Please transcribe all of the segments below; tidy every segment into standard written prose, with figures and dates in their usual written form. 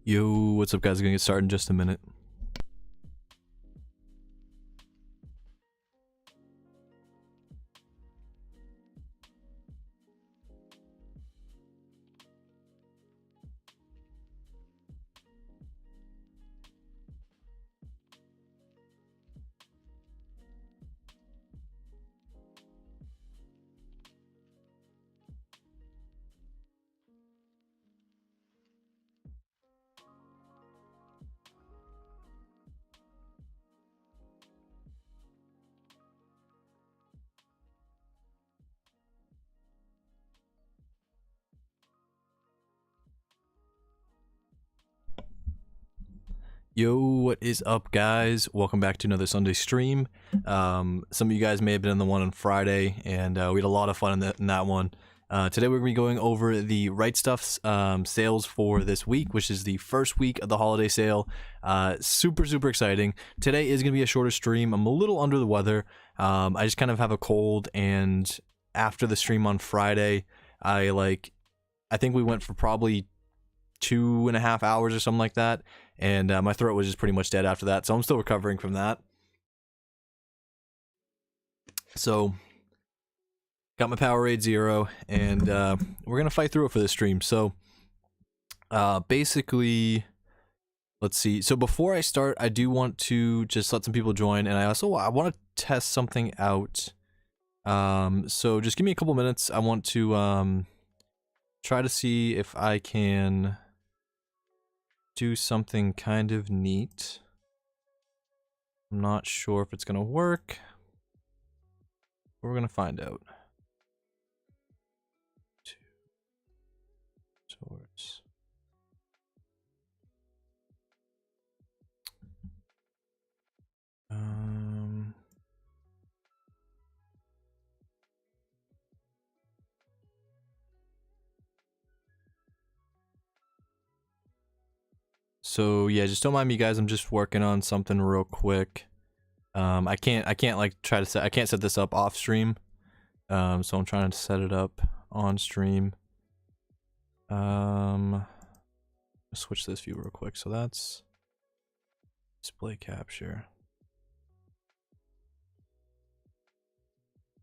Yo, what's up guys? Gonna get started in just a minute. Yo, what is up guys? Welcome back to another Sunday stream. Some of you guys may have been in the one on Friday, and we had a lot of fun in that one. Today we're going to be going over the Rightstuf sales for this week, which is the first week of the holiday sale. Super exciting. Today is going to be a shorter stream. I'm a little under the weather. I just kind of have a cold, and after the stream on Friday, I think we went for probably 2.5 hours or something like that, and my throat was just pretty much dead after that, so I'm still recovering from that. So got my Powerade Zero, and we're gonna fight through it for this stream. So basically, let's see. So before I start, I do want to just let some people join, and I want to test something out. So just give me a couple minutes. I want to try to see if I can do something kind of neat. I'm not sure if it's gonna work. We're gonna find out. Two swords. So yeah, just don't mind me guys, I'm just working on something real quick. I can't like try to set, I can't set this up off stream. So I'm trying to set it up on stream. Switch this view real quick. So that's display capture.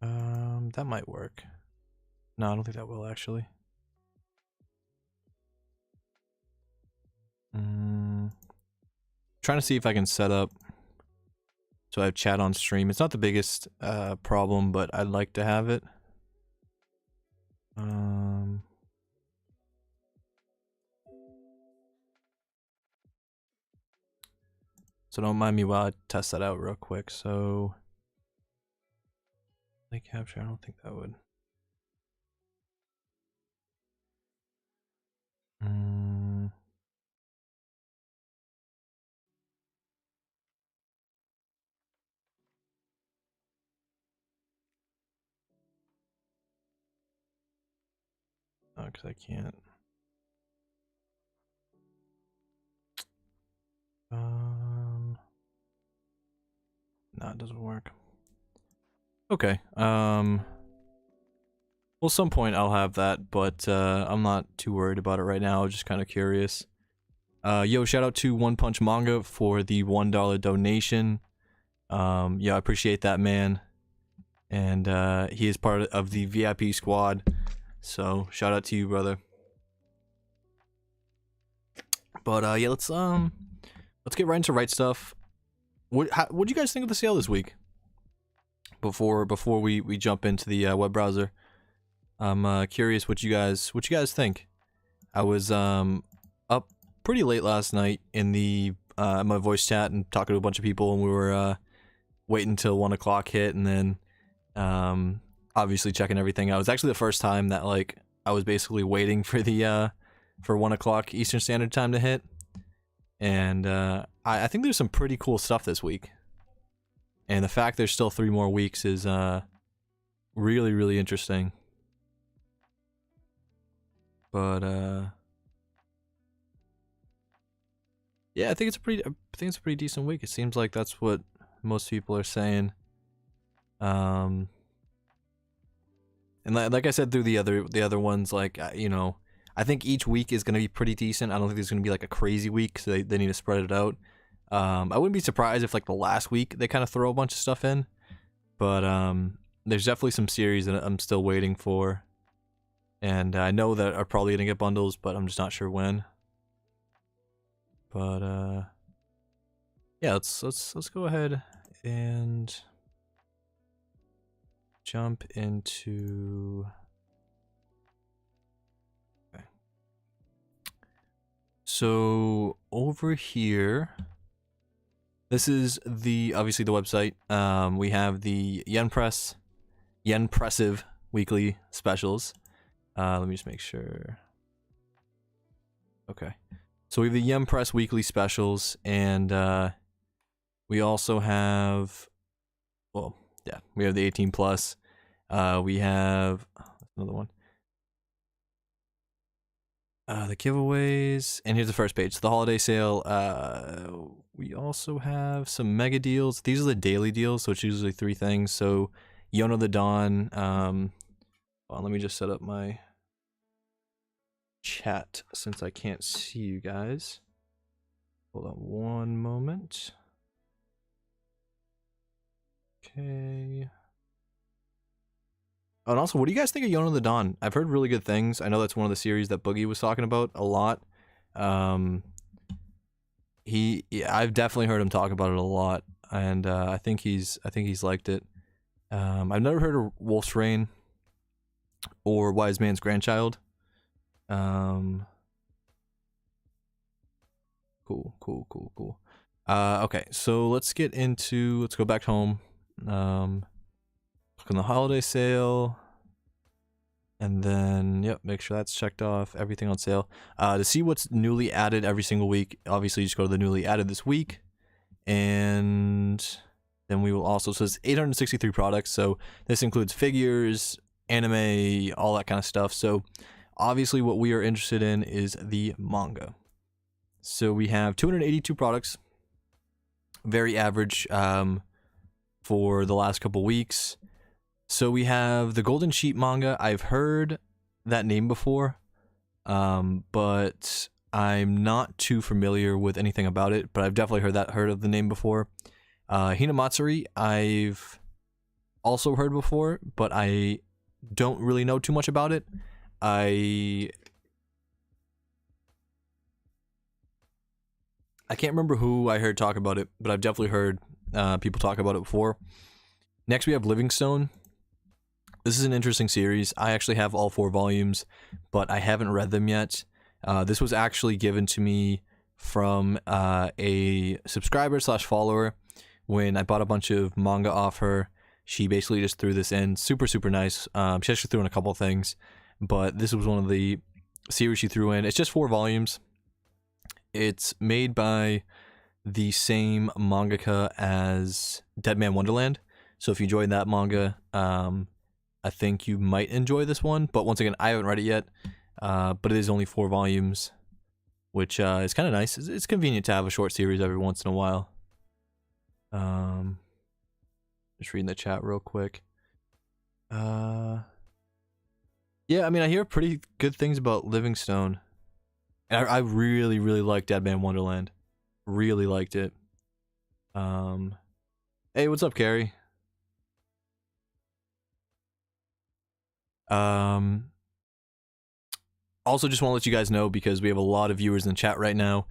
That might work. No, I don't think that will actually. Trying to see if I can set up so I have chat on stream. It's not the biggest problem, but I'd like to have it. So don't mind me while I test that out real quick. So display capture, I don't think that would. Oh, because I can't. No, it doesn't work. Okay. Well, some point I'll have that, but I'm not too worried about it right now. I'm just kind of curious. Yo, shout out to One Punch Manga for the $1 donation. Yeah, I appreciate that, man. And he is part of the VIP squad. So shout out to you, brother. But yeah, let's get right into Rightstuf. What do you guys think of the sale this week? Before we jump into the web browser, I'm curious what you guys think. I was up pretty late last night in the my voice chat and talking to a bunch of people, and we were waiting until 1 o'clock hit, and then obviously checking everything out. It was actually the first time that like I was basically waiting for the for 1 o'clock Eastern Standard Time to hit, and I think there's some pretty cool stuff this week, and the fact there's still 3 more weeks is really interesting. But yeah, I think it's a pretty decent week. It seems like that's what most people are saying. And like I said through the other ones, like you know, I think each week is going to be pretty decent. I don't think there's going to be like a crazy week, so they need to spread it out. I wouldn't be surprised if like the last week they kind of throw a bunch of stuff in, but there's definitely some series that I'm still waiting for, and I know that are probably going to get bundles, but I'm just not sure when. But yeah, let's go ahead and jump into. Okay. So over here, this is obviously the website. We have the Yen Pressive weekly specials. Let me just make sure. Okay. So we have the Yen Press weekly specials, and we also have, well, yeah, we have the 18 plus. We have another one. The giveaways, and here's the first page. The holiday sale. We also have some mega deals. These are the daily deals, so it's usually 3 things. So Yona the Dawn. Well, let me just set up my chat since I can't see you guys. Hold on one moment. Okay. Oh, and also, what do you guys think of Yona the Dawn? I've heard really good things. I know that's one of the series that Boogie was talking about a lot. I've definitely heard him talk about it a lot, and I think he's liked it. I've never heard of Wolf's Rain or Wise Man's Grandchild. Cool. Okay, so let's go back home. Look on the holiday sale, and then yep, make sure that's checked off. Everything on sale. To see what's newly added every single week, obviously you just go to the newly added this week, and then we will also, so it's 863 products. So this includes figures, anime, all that kind of stuff. So obviously what we are interested in is the manga. So we have 282 products, very average for the last couple weeks. So we have the Golden Sheep manga. I've heard that name before, but I'm not too familiar with anything about it, but I've definitely heard of the name before. Hinamatsuri, I've also heard before, but I don't really know too much about it. I can't remember who I heard talk about it, but I've definitely heard people talk about it before. Next, we have Livingstone. This is an interesting series. I actually have all 4 volumes, but I haven't read them yet. This was actually given to me from a subscriber / follower. When I bought a bunch of manga off her, she basically just threw this in. Super, super nice. She actually threw in a couple of things, but this was one of the series she threw in. It's just 4 volumes. It's made by the same mangaka as Dead Man Wonderland. So if you enjoyed that manga, I think you might enjoy this one. But once again, I haven't read it yet. But it is only 4 volumes, which is kind of nice. It's convenient to have a short series every once in a while. Just reading the chat real quick. Yeah, I mean, I hear pretty good things about Livingstone. And I really, really like Dead Man Wonderland. Really liked it. Hey, what's up, Carrie? Also, just want to let you guys know, because we have a lot of viewers in the chat right now.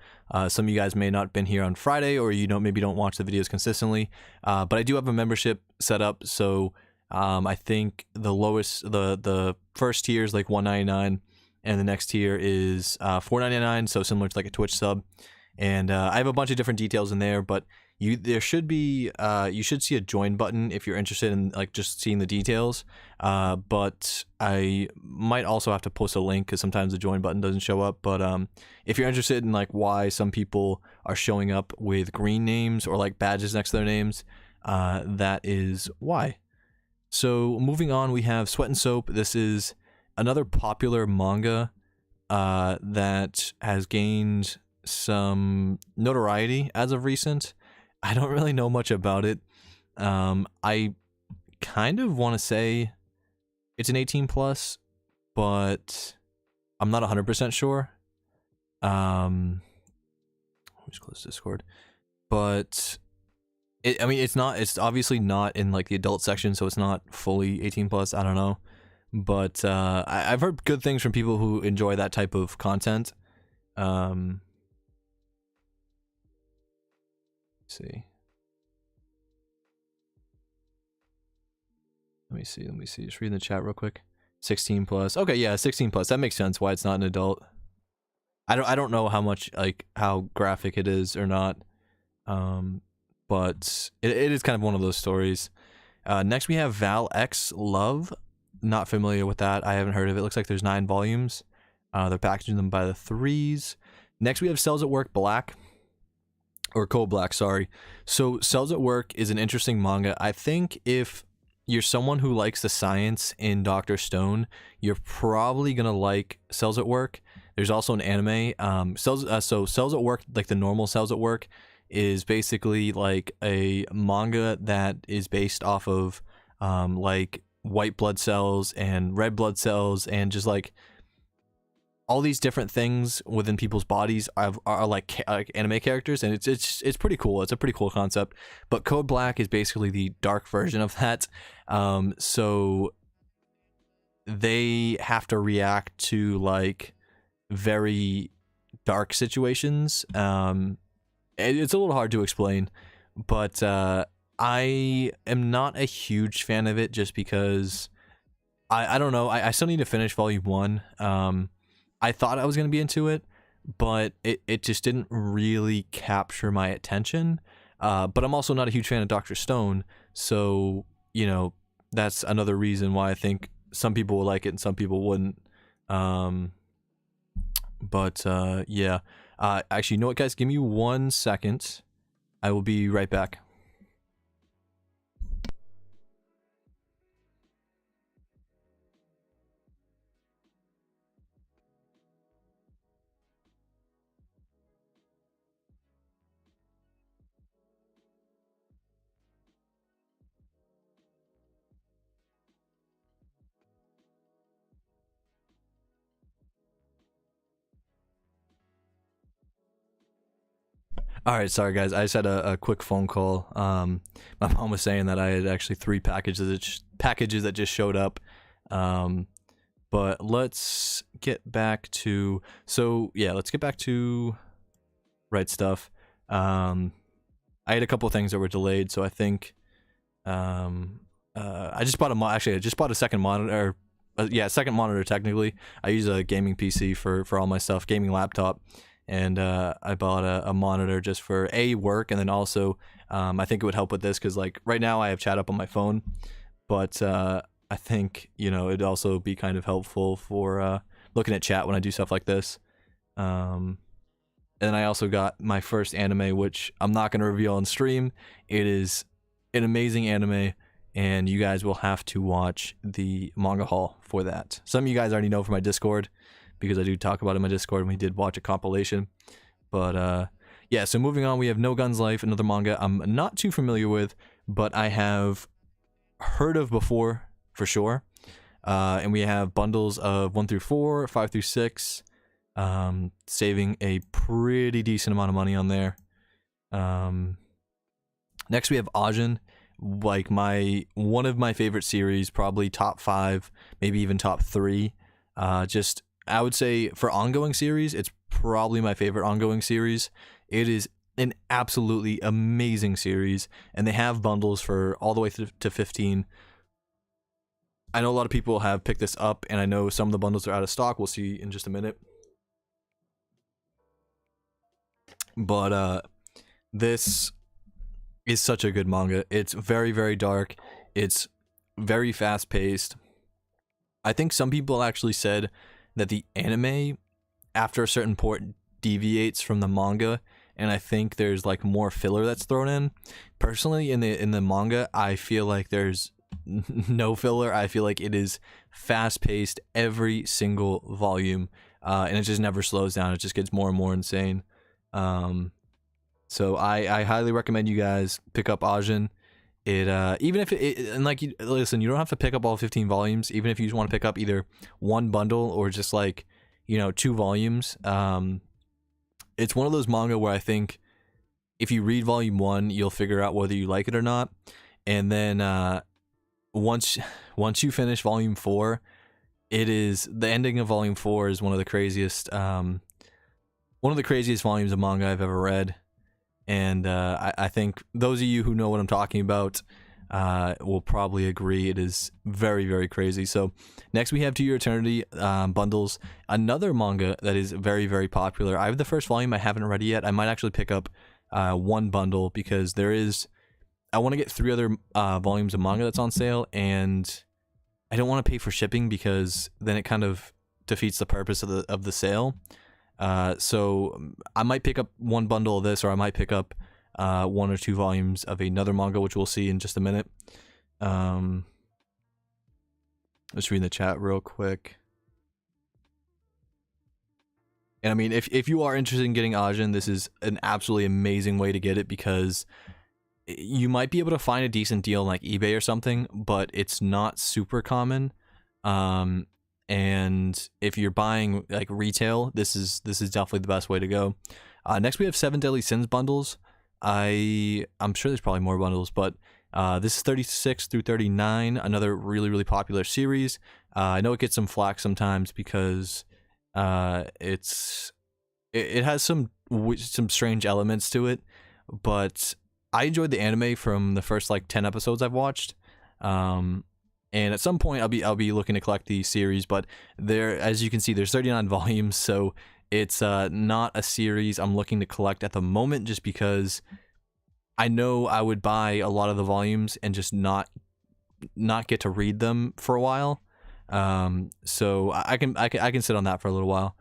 Some of you guys may not have been here on Friday, or maybe don't watch the videos consistently. But I do have a membership set up, so I think the lowest, the first tier is like $1.99, and the next tier is $4.99, so similar to like a Twitch sub. And I have a bunch of different details in there, but there should be you should see a join button if you're interested in like just seeing the details. But I might also have to post a link, because sometimes the join button doesn't show up. But if you're interested in like why some people are showing up with green names or like badges next to their names, that is why. So moving on, we have Sweat and Soap. This is another popular manga that has gained some notoriety as of recent. I don't really know much about it. I kind of want to say it's an 18 plus, but I'm not 100% sure. Let me just close Discord. But I mean, it's obviously not in like the adult section, so it's not fully 18 plus. I don't know, but I've heard good things from people who enjoy that type of content. Let's see. Let me see. Just read the chat real quick. 16 plus. Okay, yeah, 16 plus. That makes sense why it's not an adult. I don't know how much, like, how graphic it is or not. But it is kind of one of those stories. Next we have Val X Love. Not familiar with that. I haven't heard of it. Looks like there's 9 volumes. They're packaging them by the 3s. Next we have Cells at Work Black. Or Cold Black, sorry. So Cells at Work is an interesting manga. I think if you're someone who likes the science in Dr. Stone, you're probably gonna like Cells at Work. There's also an anime. So Cells at Work, like the normal Cells at Work, is basically like a manga that is based off of like white blood cells and red blood cells and just like all these different things within people's bodies are like anime characters, and it's pretty cool. It's a pretty cool concept. But Code Black is basically the dark version of that. So they have to react to like very dark situations. It's a little hard to explain, but I am not a huge fan of it just because I don't know. I still need to finish volume 1. I thought I was going to be into it, but it just didn't really capture my attention. But I'm also not a huge fan of Dr. Stone, so, you know, that's another reason why I think some people will like it and some people wouldn't. Yeah. Actually, you know what, guys? Give me 1 second. I will be right back. All right, sorry guys. I just had a quick phone call. My mom was saying that I had actually 3 packages that just showed up. But let's get back to Rightstuf. I had a couple things that were delayed, so I think I just bought a second monitor. Second monitor technically. I use a gaming PC for all my stuff, gaming laptop. And I bought a monitor just for work, and then also I think it would help with this because like right now I have chat up on my phone, but I think, you know, it'd also be kind of helpful for looking at chat when I do stuff like this. And I also got my first anime, which I'm not going to reveal on stream. It is an amazing anime, and you guys will have to watch the manga haul for that. Some of you guys already know from my Discord, because I do talk about it in my Discord, and we did watch a compilation. But yeah, so moving on, we have No Guns Life, another manga I'm not too familiar with, but I have heard of before, for sure. And we have bundles of 1 through 4, 5 through 6, saving a pretty decent amount of money on there. Next we have Ajin, like one of my favorite series, probably top 5, maybe even top 3. I would say for ongoing series, it's probably my favorite ongoing series. It is an absolutely amazing series, and they have bundles for all the way to 15. I know a lot of people have picked this up, and I know some of the bundles are out of stock. We'll see in just a minute. But this is such a good manga. It's very, very dark. It's very fast-paced. I think some people actually said that the anime, after a certain point, deviates from the manga, and I think there's like more filler that's thrown in. Personally, in the manga, I feel like there's no filler. I feel like it is fast-paced every single volume, and it just never slows down. It just gets more and more insane. So I highly recommend you guys pick up Ajin. It even if listen, you don't have to pick up all 15 volumes. Even if you just want to pick up either one bundle or just like, 2 volumes. It's one of those manga where I think if you read volume 1, you'll figure out whether you like it or not. And then once you finish volume 4, it is the ending of volume 4 is one of the craziest volumes of manga I've ever read. And I think those of you who know what I'm talking about will probably agree it is very, very crazy. So next we have To Your Eternity bundles, another manga that is very, very popular. I have the first volume. I haven't read it yet. I might actually pick up one bundle because I want to get 3 other volumes of manga that's on sale, and I don't want to pay for shipping because then it kind of defeats the purpose of the sale. So I might pick up one bundle of this, or I might pick up 1 or 2 volumes of another manga, which we'll see in just a minute. Let's read the chat real quick. And I mean, if you are interested in getting Ajin, this is an absolutely amazing way to get it, because you might be able to find a decent deal on like eBay or something, but it's not super common. And if you're buying like retail, this is definitely the best way to go. Next we have 7 Deadly Sins bundles. I'm sure there's probably more bundles, but this is 36 through 39, another really, really popular series. I know it gets some flack sometimes because it has some strange elements to it, but I enjoyed the anime from the first like 10 episodes I've watched. And at some point I'll be looking to collect the series, but there, as you can see, there's 39 volumes, so it's not a series I'm looking to collect at the moment, just because I know I would buy a lot of the volumes and just not get to read them for a while. So I can sit on that for a little while.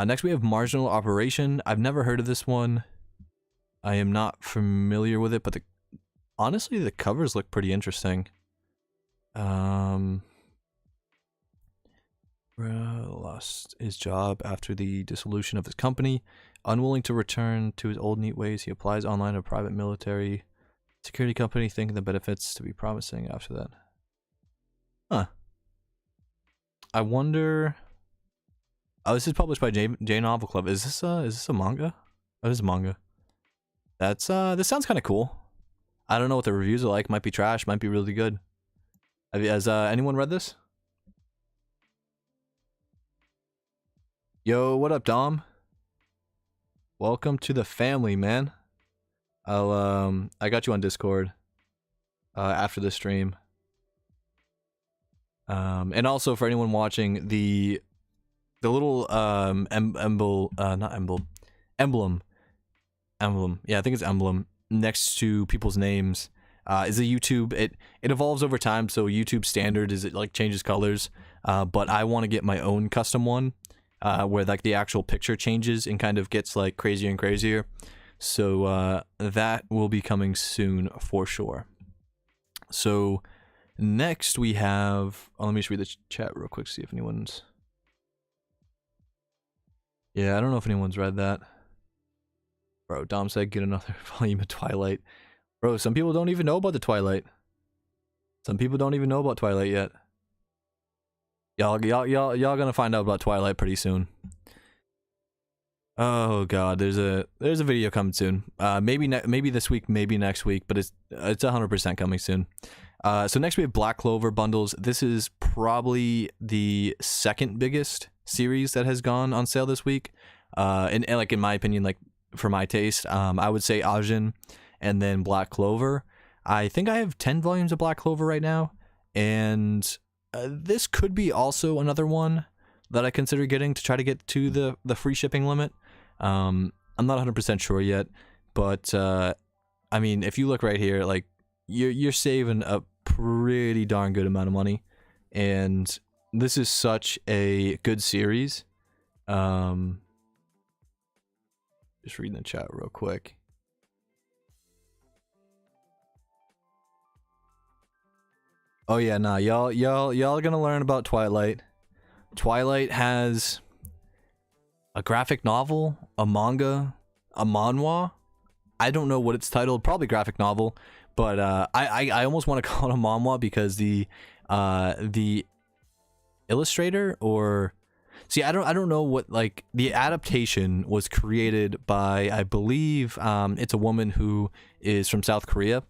Next we have Marginal Operation. I've never heard of this one. I am not familiar with it, but honestly the covers look pretty interesting. Lost his job after the dissolution of his company. Unwilling to return to his old neat ways, he applies online to a private military security company, thinking the benefits to be promising after that. Huh. I wonder... Oh, this is published by J Novel Club. Is this a manga? Oh, this is manga. That's this sounds kind of cool. I don't know what the reviews are like. Might be trash, might be really good. Has anyone read this? Yo, what up, Dom? Welcome to the family, man. I got you on Discord after the stream. And also for anyone watching, the little emblem. Yeah, I think it's emblem next to people's names is a YouTube. It evolves over time, so YouTube standard is it like changes colors. But I want to get my own custom one where like the actual picture changes and kind of gets like crazier and crazier. So that will be coming soon for sure. So next we have, let me just read the chat real quick, see if anyone's... Yeah, I don't know if anyone's read that. Bro, Dom said get another volume of Twilight. Bro, some people don't even know about the Twilight. Some people don't even know about Twilight yet. Y'all gonna find out about Twilight pretty soon. Oh god, there's a video coming soon. Maybe this week, maybe next week, but it's 100% coming soon. So next we have Black Clover bundles. This is probably the second biggest series that has gone on sale this week. And like in my opinion, like for my taste, I would say Ajin and then Black Clover. I think I have 10 volumes of Black Clover right now, and this could be also another one that I consider getting to try to get to the free shipping limit. I'm not 100% sure yet, but I mean, if you look right here, like you're saving a pretty darn good amount of money, and this is such a good series. Just reading the chat real quick. Oh yeah, nah, y'all gonna learn about Twilight. Twilight has a graphic novel, a manga, a manhwa. I don't know what it's titled, probably graphic novel, but I almost want to call it a manhwa because the illustrator, or See, I don't know what, like, the adaptation was created by, I believe, it's a woman who is from South Korea.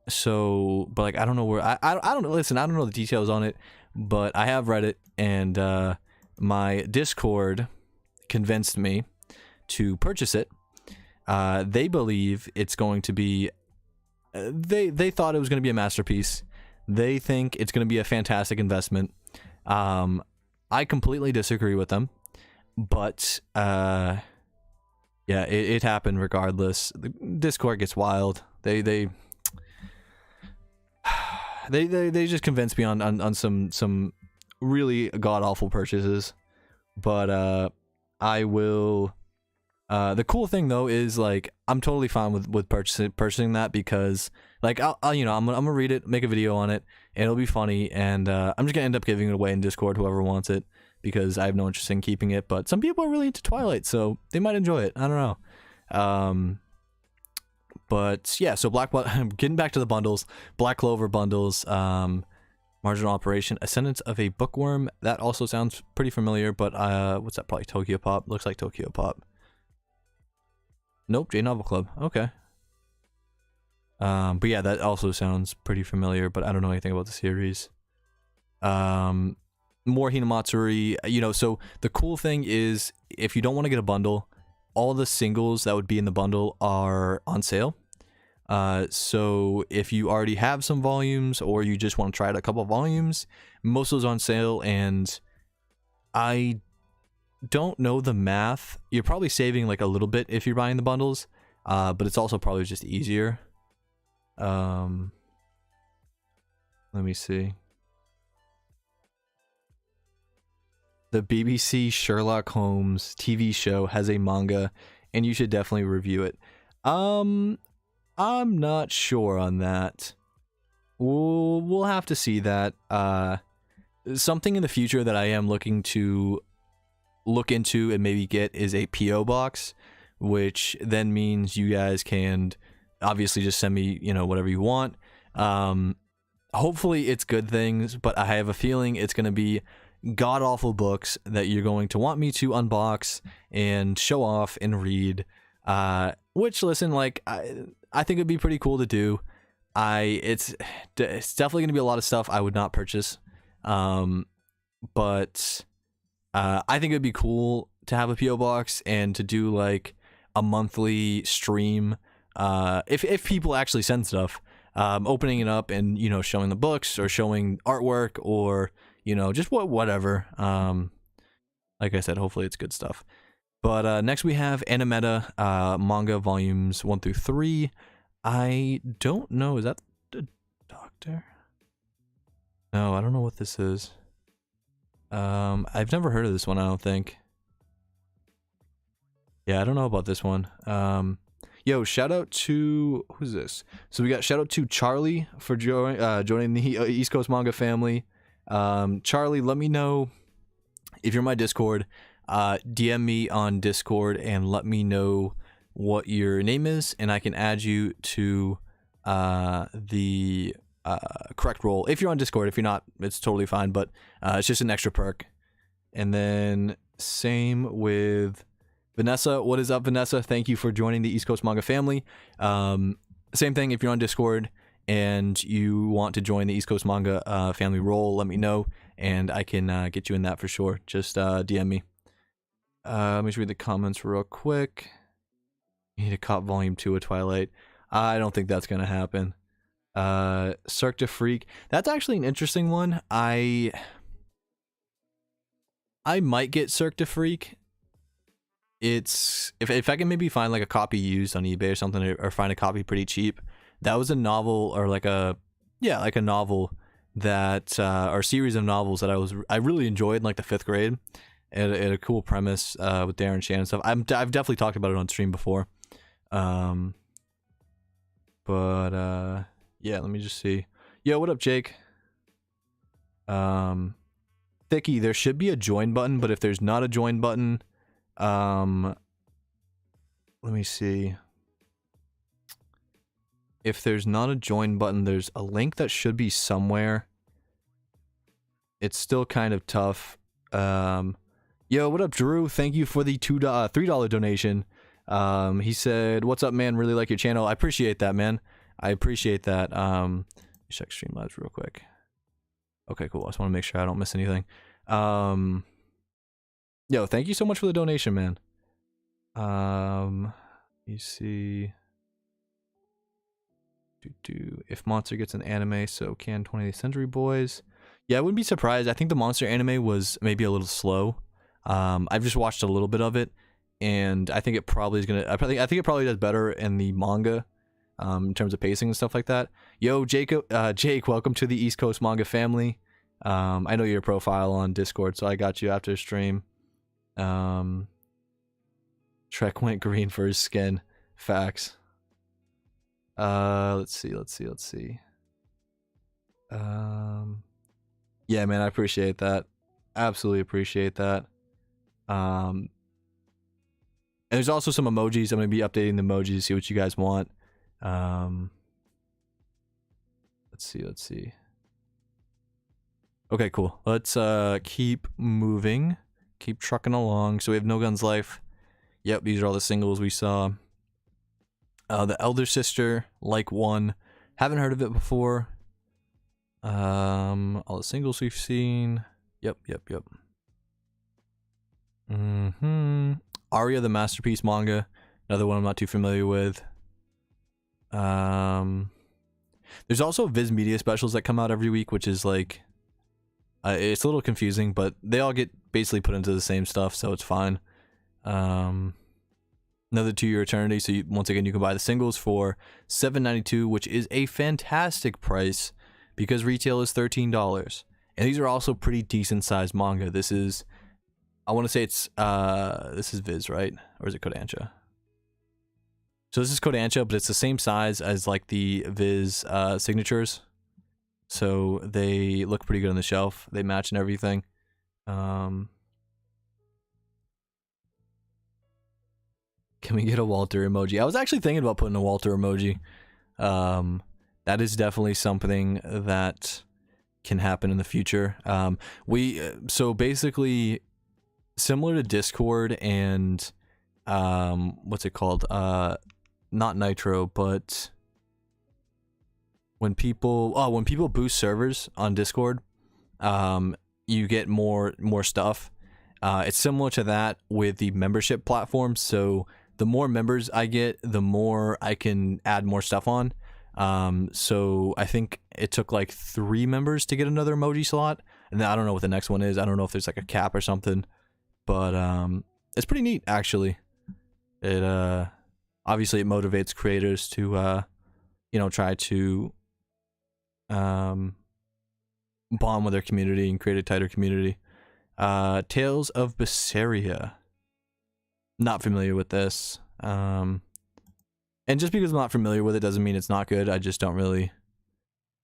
So, but like, I don't know where, I don't know, listen, I don't know the details on it, but I have read it, and my Discord convinced me to purchase it. They believe it's going to be, they thought it was going to be a masterpiece. They think it's going to be a fantastic investment. I completely disagree with them, but yeah, it happened regardless. The Discord gets wild. They just convinced me on some really god awful purchases, but I will. The cool thing though is, like, I'm totally fine with purchasing that, because like I'll you know, I'm gonna read it, make a video on it, and it'll be funny, and I'm just gonna end up giving it away in Discord, whoever wants it, because I have no interest in keeping it. But some people are really into Twilight, so they might enjoy it. I don't know. But yeah, so getting back to the bundles, Black Clover bundles, Marginal Operation, Ascendance of a Bookworm. That also sounds pretty familiar, but what's that? Probably Tokyo Pop. Looks like Tokyo Pop. Nope, J Novel Club. Okay. But yeah, that also sounds pretty familiar, but I don't know anything about the series. More Hinamatsuri, you know, so the cool thing is, if you don't want to get a bundle, all the singles that would be in the bundle are on sale. So if you already have some volumes, or you just want to try out a couple of volumes, most of those on sale, and I don't know the math. You're probably saving like a little bit if you're buying the bundles, but it's also probably just easier. Let me see. The BBC Sherlock Holmes TV show has a manga, and you should definitely review it. I'm not sure on that. We'll have to see that. Something in the future that I am looking to look into and maybe get is a PO box, which then means you guys can obviously just send me, you know, whatever you want. Hopefully it's good things, but I have a feeling it's going to be god awful books that you're going to want me to unbox and show off and read, which, listen, like, I think it'd be pretty cool to do. It's definitely going to be a lot of stuff I would not purchase, but I think it'd be cool to have a PO box and to do like a monthly stream, if people actually send stuff, opening it up and, you know, showing the books or showing artwork, or, you know, just whatever. Like I said, hopefully it's good stuff. But next we have Animeta manga volumes 1 through 3. I don't know, is that the Doctor? No, I don't know what this is. I've never heard of this one, I don't think. Yeah, I don't know about this one. Yo, shout out to, who's this? So we got shout out to Charlie for joining the East Coast Manga family. Charlie, let me know if you're in my Discord. DM me on Discord and let me know what your name is, and I can add you to the correct role if you're on Discord. If you're not, it's totally fine, but it's just an extra perk. And then same with Vanessa. What is up, Vanessa? Thank you for joining the East Coast Manga family. Same thing, if you're on Discord and you want to join the East Coast Manga family role, let me know and I can get you in that for sure. Just DM me. Let me just read the comments real quick. You need to cop volume 2 of Twilight. I don't think that's gonna happen. Cirque du Freak. That's actually an interesting one. I might get Cirque du Freak. It's if I can maybe find like a copy used on eBay or something, or find a copy pretty cheap. That was a novel, or like a novel that or series of novels that I really enjoyed in like the 5th grade. And a cool premise with Darren Shan and stuff. I've definitely talked about it on stream before. But yeah, let me just see. Yo, what up, Jake? Thicky, there should be a join button, but if there's not a join button, let me see. If there's not a join button, there's a link that should be somewhere. it's still kind of tough. Yo, what up, Drew? Thank you for the $3 donation. He said, "What's up, man? Really like your channel." I appreciate that, man. I appreciate that. Check Streamlabs real quick. Okay, cool. I just want to make sure I don't miss anything. Yo, thank you so much for the donation, man. You see. If Monster gets an anime, so can 20th Century Boys. Yeah, I wouldn't be surprised. I think the Monster anime was maybe a little slow. I've just watched a little bit of it, and I think it probably is gonna. I think it probably does better in the manga, in terms of pacing and stuff like that. Yo, Jake, welcome to the East Coast manga family. I know your profile on Discord, so I got you after the stream. Trek went green for his skin. Facts. Let's see. Yeah, man, I appreciate that. Absolutely appreciate that. And there's also some emojis. I'm gonna be updating the emojis to see what you guys want. Let's see. Okay, cool. Let's keep moving. Keep trucking along. So we have No Guns Life. Yep, these are all the singles we saw. The Elder Sister, like one. Haven't heard of it before. All the singles we've seen. Yep. Aria the Masterpiece manga. Another one I'm not too familiar with. There's also Viz Media specials that come out every week, which is like... it's a little confusing, but they all get basically put into the same stuff, so it's fine. Another 2-year eternity, so once again you can buy the singles for $7.92, which is a fantastic price because retail is $13. And these are also pretty decent sized manga. This is, I want to say it's this is Viz, right? Or is it Kodansha? So this is Kodansha, but it's the same size as like the Viz signatures. So they look pretty good on the shelf. They match and everything. Can we get a Walter emoji? I was actually thinking about putting a Walter emoji. That is definitely something that can happen in the future. So basically, similar to Discord and what's it called? Not Nitro, but when people boost servers on Discord, you get more stuff. It's similar to that with the membership platform. So the more members I get, the more I can add more stuff on. So I think it took like 3 members to get another emoji slot, and then I don't know what the next one is. I don't know if there's like a cap or something, but it's pretty neat actually. It obviously it motivates creators to try to bond with their community and create a tighter community. Tales of Berseria. Not familiar with this. And just because I'm not familiar with it doesn't mean it's not good. I just don't really...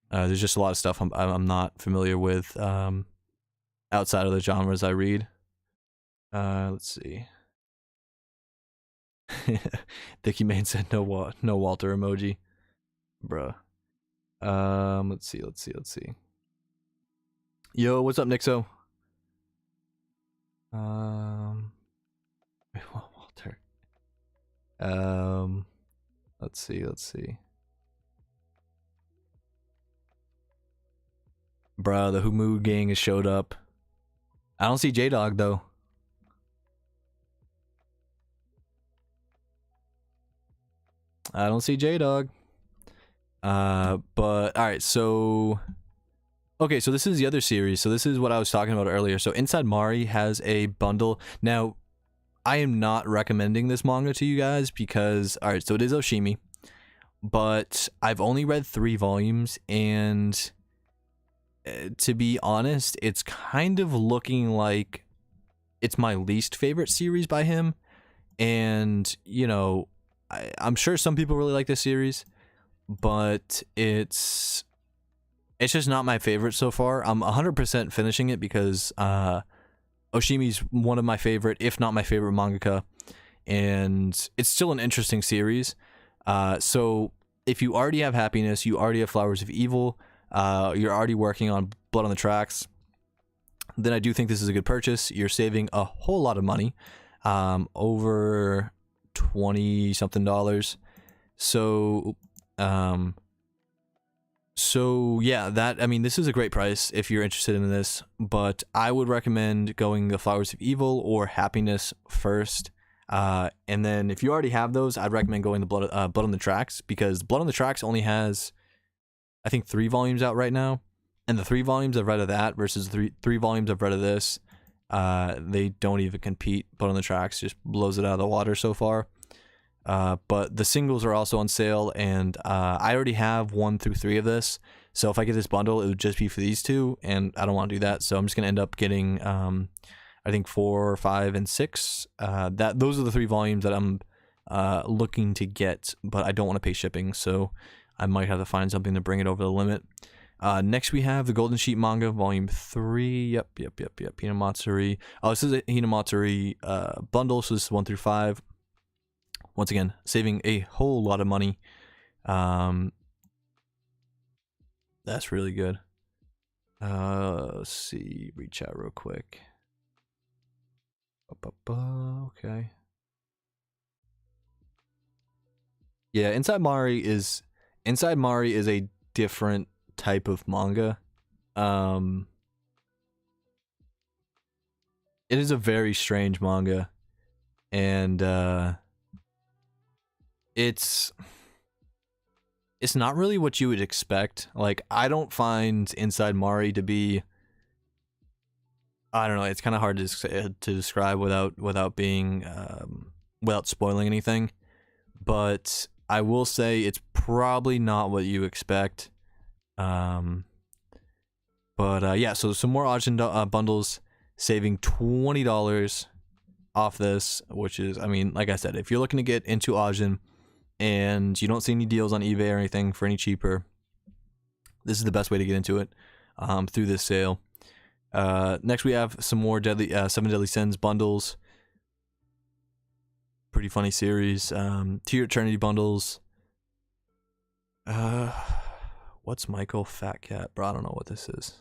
there's just a lot of stuff I'm not familiar with outside of the genres I read. Let's see. Dickie Main said no Walter emoji. Bruh. Let's see. Yo, what's up, Nixo? Walter. Let's see. Bruh, the Humu gang has showed up. I don't see J-Dog though. I don't see J-Dog. But alright, so okay, so this is the other series. So this is what I was talking about earlier. So Inside Mari has a bundle. Now, I am not recommending this manga to you guys because, alright, so it is Oshimi, but I've only read 3 volumes, and to be honest, it's kind of looking like it's my least favorite series by him. And, you know, I'm sure some people really like this series, but it's just not my favorite so far. I'm 100% finishing it because Oshimi's one of my favorite, if not my favorite mangaka, and it's still an interesting series. So if you already have Happiness, you already have Flowers of Evil, you're already working on Blood on the Tracks, then I do think this is a good purchase. You're saving a whole lot of money, over $20 something. So yeah, this is a great price if you're interested in this, but I would recommend going the Flowers of Evil or Happiness first. And then if you already have those, I'd recommend going the Blood on the Tracks, because Blood on the Tracks only has, I think, 3 volumes out right now. And the 3 volumes I've read of that versus the three volumes I've read of this, they don't even compete. Blood on the Tracks just blows it out of the water so far. But the singles are also on sale, and I already have 1 through 3 of this. So if I get this bundle, it would just be for these 2, and I don't want to do that. So I'm just going to end up getting, I think 4, 5, and 6. Those are the 3 volumes that I'm looking to get, but I don't want to pay shipping, so I might have to find something to bring it over the limit. Next we have the Golden Sheet Manga, Volume 3. Yep. Hinamatsuri. Oh, this is a Hinamatsuri bundle, so this is 1 through 5. Once again, saving a whole lot of money. That's really good. Let's see. Reach out real quick. Okay. Yeah, Inside Mari is a different type of manga. It is a very strange manga, and it's not really what you would expect. Like, I don't find Inside Mari to be, I don't know, it's kind of hard to describe without being without spoiling anything, but I will say it's probably not what you expect. Yeah, so some more Ajin bundles, saving $20 off this, which is, I mean, like I said, if you're looking to get into Ajin and you don't see any deals on eBay or anything for any cheaper, this is the best way to get into it, through this sale. Next we have some more Seven Deadly Sins bundles. Pretty funny series. To Your Eternity bundles. What's Michael Fat Cat? Bro, I don't know what this is.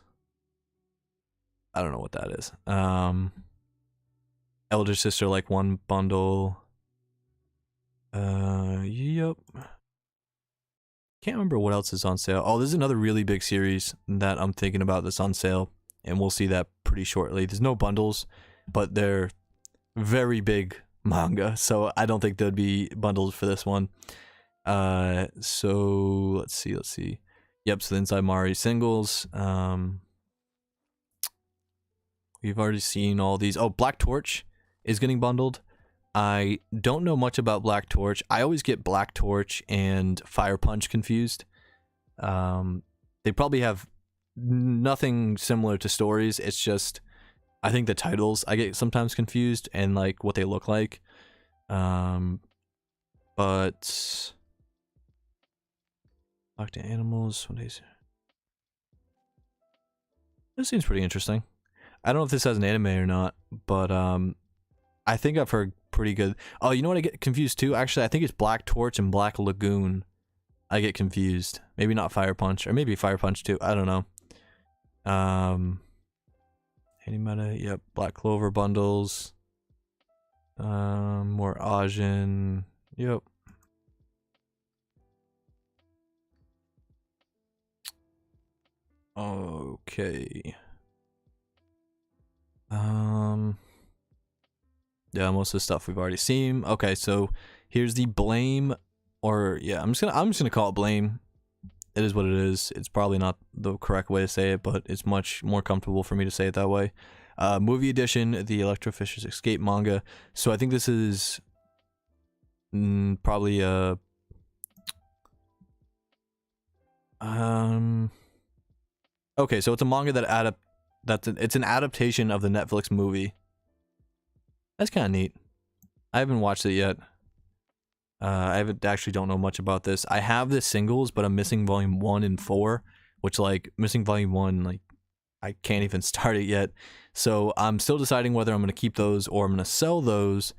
I don't know what that is. Elder Sister Like One bundle. Yep. Can't remember what else is on sale. Oh, there's another really big series that I'm thinking about that's on sale, and we'll see that pretty shortly. There's no bundles, but they're very big manga, so I don't think there'd be bundles for this one. So let's see. Yep, so the Inside Mari singles. We've already seen all these. Oh, Black Torch is getting bundled. I don't know much about Black Torch. I always get Black Torch and Fire Punch confused. They probably have nothing similar to stories. It's just, I think the titles I get sometimes confused and like what they look like. But Talk to Animals. What is it? This seems pretty interesting. I don't know if this has an anime or not, but I think I've heard pretty good. Oh, you know what I get confused too? Actually, I think it's Black Torch and Black Lagoon. I get confused. Maybe not Fire Punch, or maybe Fire Punch too. I don't know. Animeta, yep. Black Clover bundles. More Ajin. Yep. Okay. Yeah, most of the stuff we've already seen. Okay, so here's the Blame, or yeah, I'm just gonna call it Blame. It is what it is. It's probably not the correct way to say it, but it's much more comfortable for me to say it that way. Movie edition, the Electrofishers Escape manga. So I think this is probably a okay, so it's a manga that it's an adaptation of the Netflix movie. That's kind of neat. I haven't watched it yet. Actually don't know much about this. I have the singles, but I'm missing volume 1 and 4, which, like, missing volume 1, like, I can't even start it yet. So I'm still deciding whether I'm going to keep those or I'm going to sell those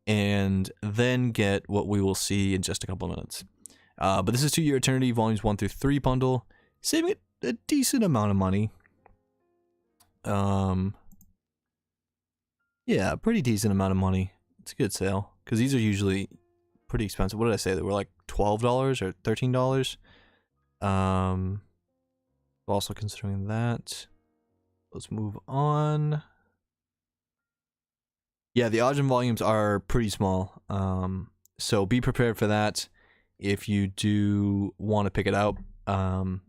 and then get what we will see in just a couple of minutes. But this is To Your Eternity volumes 1 through 3 bundle, saving it a decent amount of money. Yeah, pretty decent amount of money. It's a good sale because these are usually pretty expensive. What did I say? They were like $12 or $13. Also considering that. Let's move on. Yeah, the Ajin volumes are pretty small. So be prepared for that if you do want to pick it out. And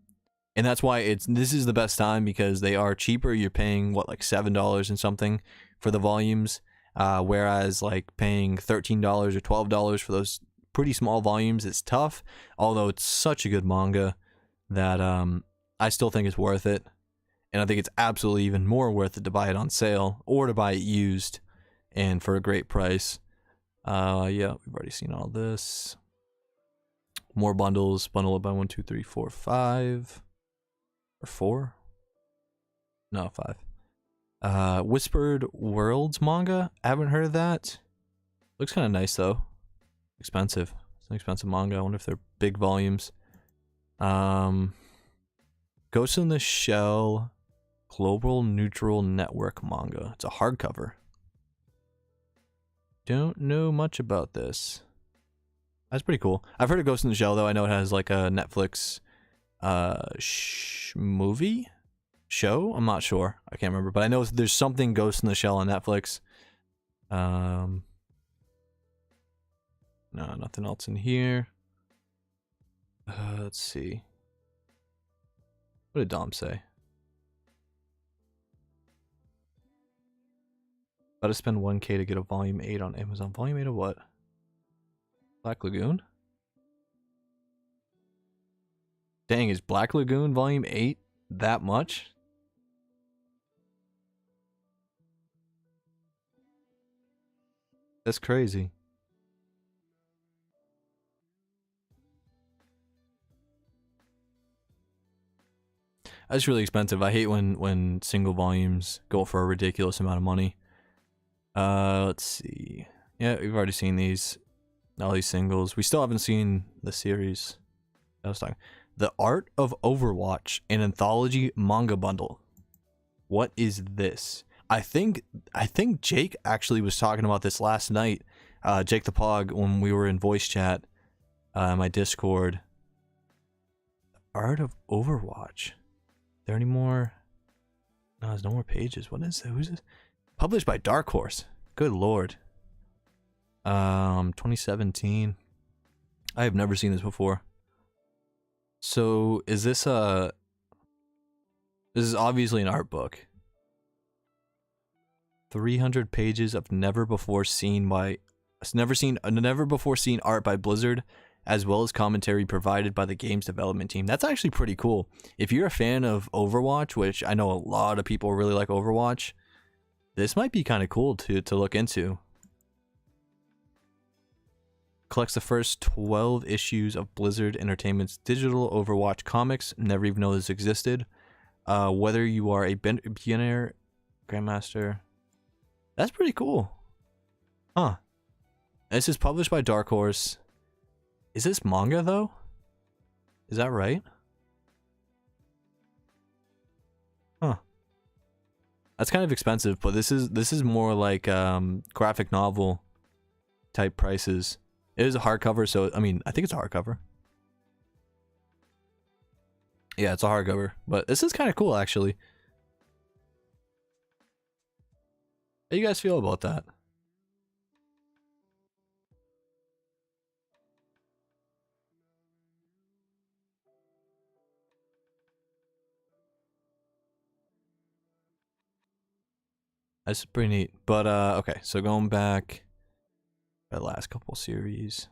that's why this is the best time because they are cheaper. You're paying what, like $7 and something for the volumes, whereas like paying $13 or $12 for those pretty small volumes is tough. Although it's such a good manga that I still think it's worth it, and I think it's absolutely even more worth it to buy it on sale or to buy it used and for a great price. Yeah, we've already seen all this. More bundles. Bundle it by 1, 2, 3, 4, 5. Or 4? No, 5. Whispered Worlds manga. I haven't heard of that. Looks kind of nice though. Expensive. It's an expensive manga. I wonder if they're big volumes. Ghost in the Shell Global Neutral Network manga. It's a hardcover. Don't know much about this. That's pretty cool. I've heard of Ghost in the Shell though. I know it has like a Netflix movie show. I'm not sure. I can't remember, but I know there's something Ghost in the Shell on Netflix. No, nothing else in here. Let's see. What did Dom say? About to spend 1K to get a volume 8 on Amazon. Volume 8 of what? Black Lagoon? Dang, is Black Lagoon volume 8 that much? That's crazy. That's really expensive. I hate when single volumes go for a ridiculous amount of money. Let's see. Yeah, we've already seen these. All these singles. We still haven't seen the series. I was talking. The Art of Overwatch, an anthology manga bundle. What is this? I think Jake actually was talking about this last night. Jake the Pog, when we were in voice chat, my Discord. Art of Overwatch. There any more? No, there's no more pages. What is it? Who's this? Published by Dark Horse. Good lord. 2017. I have never seen this before. So is this this is obviously an art book. 300 pages of never before seen art by Blizzard, as well as commentary provided by the game's development team. That's actually pretty cool. If you're a fan of Overwatch, which I know a lot of people really like Overwatch, this might be kind of cool to look into. Collects the first 12 issues of Blizzard Entertainment's digital Overwatch comics. Never even know this existed. Whether you are a beginner, grandmaster. That's pretty cool. Huh. This is published by Dark Horse. Is this manga though? Is that right? Huh. That's kind of expensive, but this is more like graphic novel type prices. It is a hardcover, so I mean, I think it's a hardcover. Yeah, it's a hardcover, but this is kind of cool actually. How do you guys feel about that? That's pretty neat. But okay, so going back the last couple series.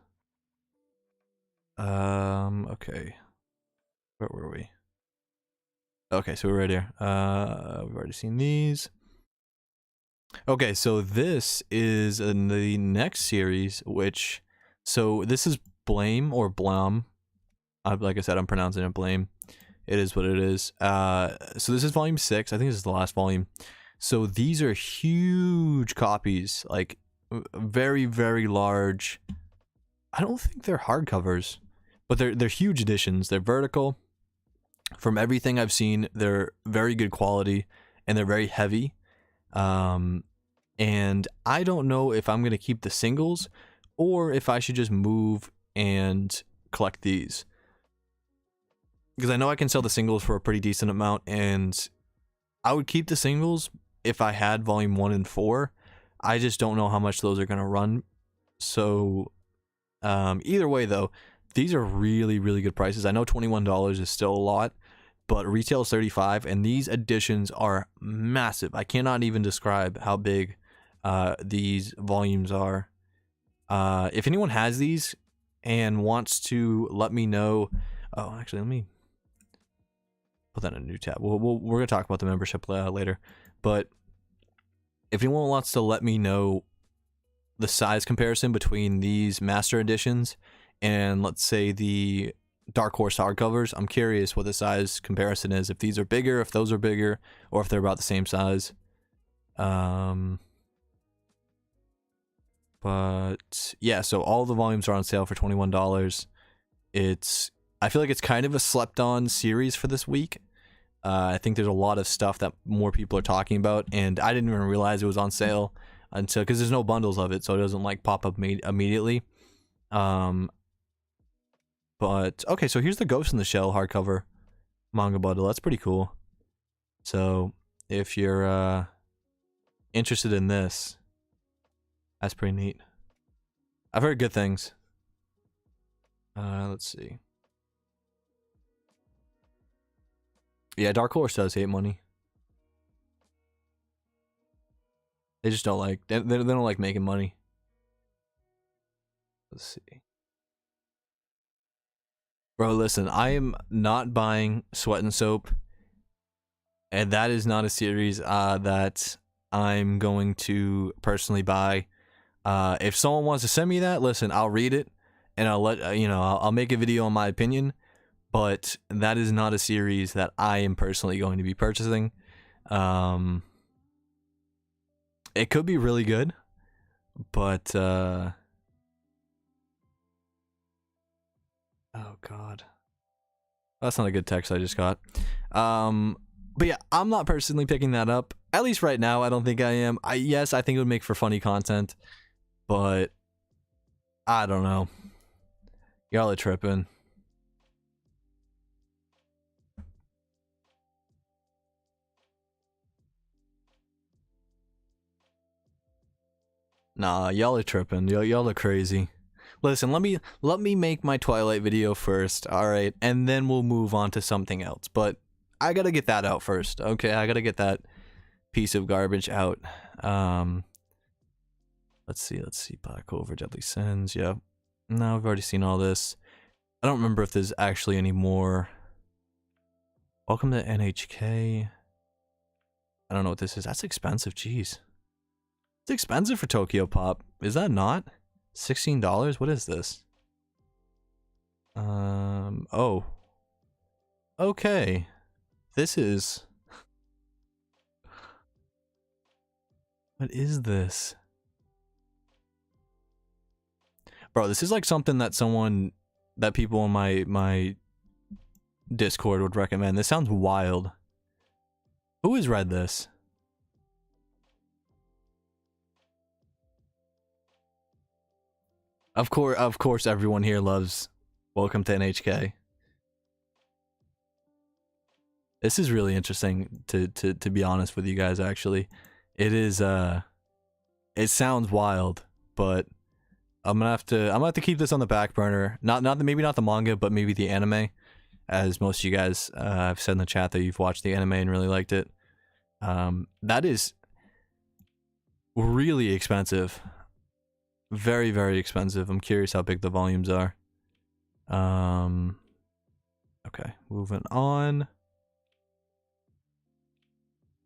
Okay. Where were we? Okay, so we're right here. We've already seen these. Okay, so this is in the next series, which, so this is Blame or Blam. Like I said, I'm pronouncing it Blame. It is what it is. So this is volume 6. I think this is the last volume. So these are huge copies, like very, very large. I don't think they're hardcovers, but they're huge editions. They're vertical. From everything I've seen, they're very good quality, and they're very heavy. And I don't know if I'm going to keep the singles or if I should just move and collect these. Because I know I can sell the singles for a pretty decent amount, and I would keep the singles if I had volume 1 and 4. I just don't know how much those are going to run. So either way though, these are really, really good prices. I know $21 is still a lot, but retail is $35, and these editions are massive. I cannot even describe how big these volumes are. If anyone has these and wants to let me know, oh, actually, let me put that in a new tab. We're gonna talk about the membership later, but if anyone wants to let me know the size comparison between these master editions and let's say the Dark Horse hardcovers, I'm curious what the size comparison is. If these are bigger, if those are bigger, or if they're about the same size. But yeah, so all the volumes are on sale for $21. I feel like it's kind of a slept on series for this week. I think there's a lot of stuff that more people are talking about, and I didn't even realize it was on sale until, because there's no bundles of it, so it doesn't like pop up immediately. But okay, so here's the Ghost in the Shell hardcover manga bundle. That's pretty cool. So if you're interested in this, that's pretty neat. I've heard good things. Let's see. Yeah, Dark Horse does hate money. They just don't like, they don't like making money. Let's see. Bro, listen, I am not buying Sweat and Soap, and that is not a series that I'm going to personally buy. If someone wants to send me that, listen, I'll read it, and I'll let I'll make a video on my opinion, but that is not a series that I am personally going to be purchasing. It could be really good, but oh god, that's not a good text I just got. But yeah, I'm not personally picking that up, at least right now. I don't think I am. Yes, I think it would make for funny content, but I don't know. Y'all are tripping. Nah, y'all are tripping. Y'all are crazy. Listen, let me make my Twilight video first, alright? And then we'll move on to something else. But I gotta get that out first, okay? I gotta get that piece of garbage out. Let's see. Black Clover, Deadly Sins, yep. No, we've already seen all this. I don't remember if there's actually any more. Welcome to NHK. I don't know what this is. That's expensive, jeez. It's expensive for Tokyo Pop. Is that not? $16? What is this? Oh. Okay. This is... What is this? Bro, this is like something that people in my Discord would recommend. This sounds wild. Who has read this? Of course, everyone here loves Welcome to NHK. This is really interesting to be honest with you guys. Actually, it is. It sounds wild, but I'm gonna have to keep this on the back burner. Maybe not the manga, but maybe the anime, as most of you guys have said in the chat that you've watched the anime and really liked it. That is really expensive. Very, very expensive. I'm curious how big the volumes are. Okay, moving on.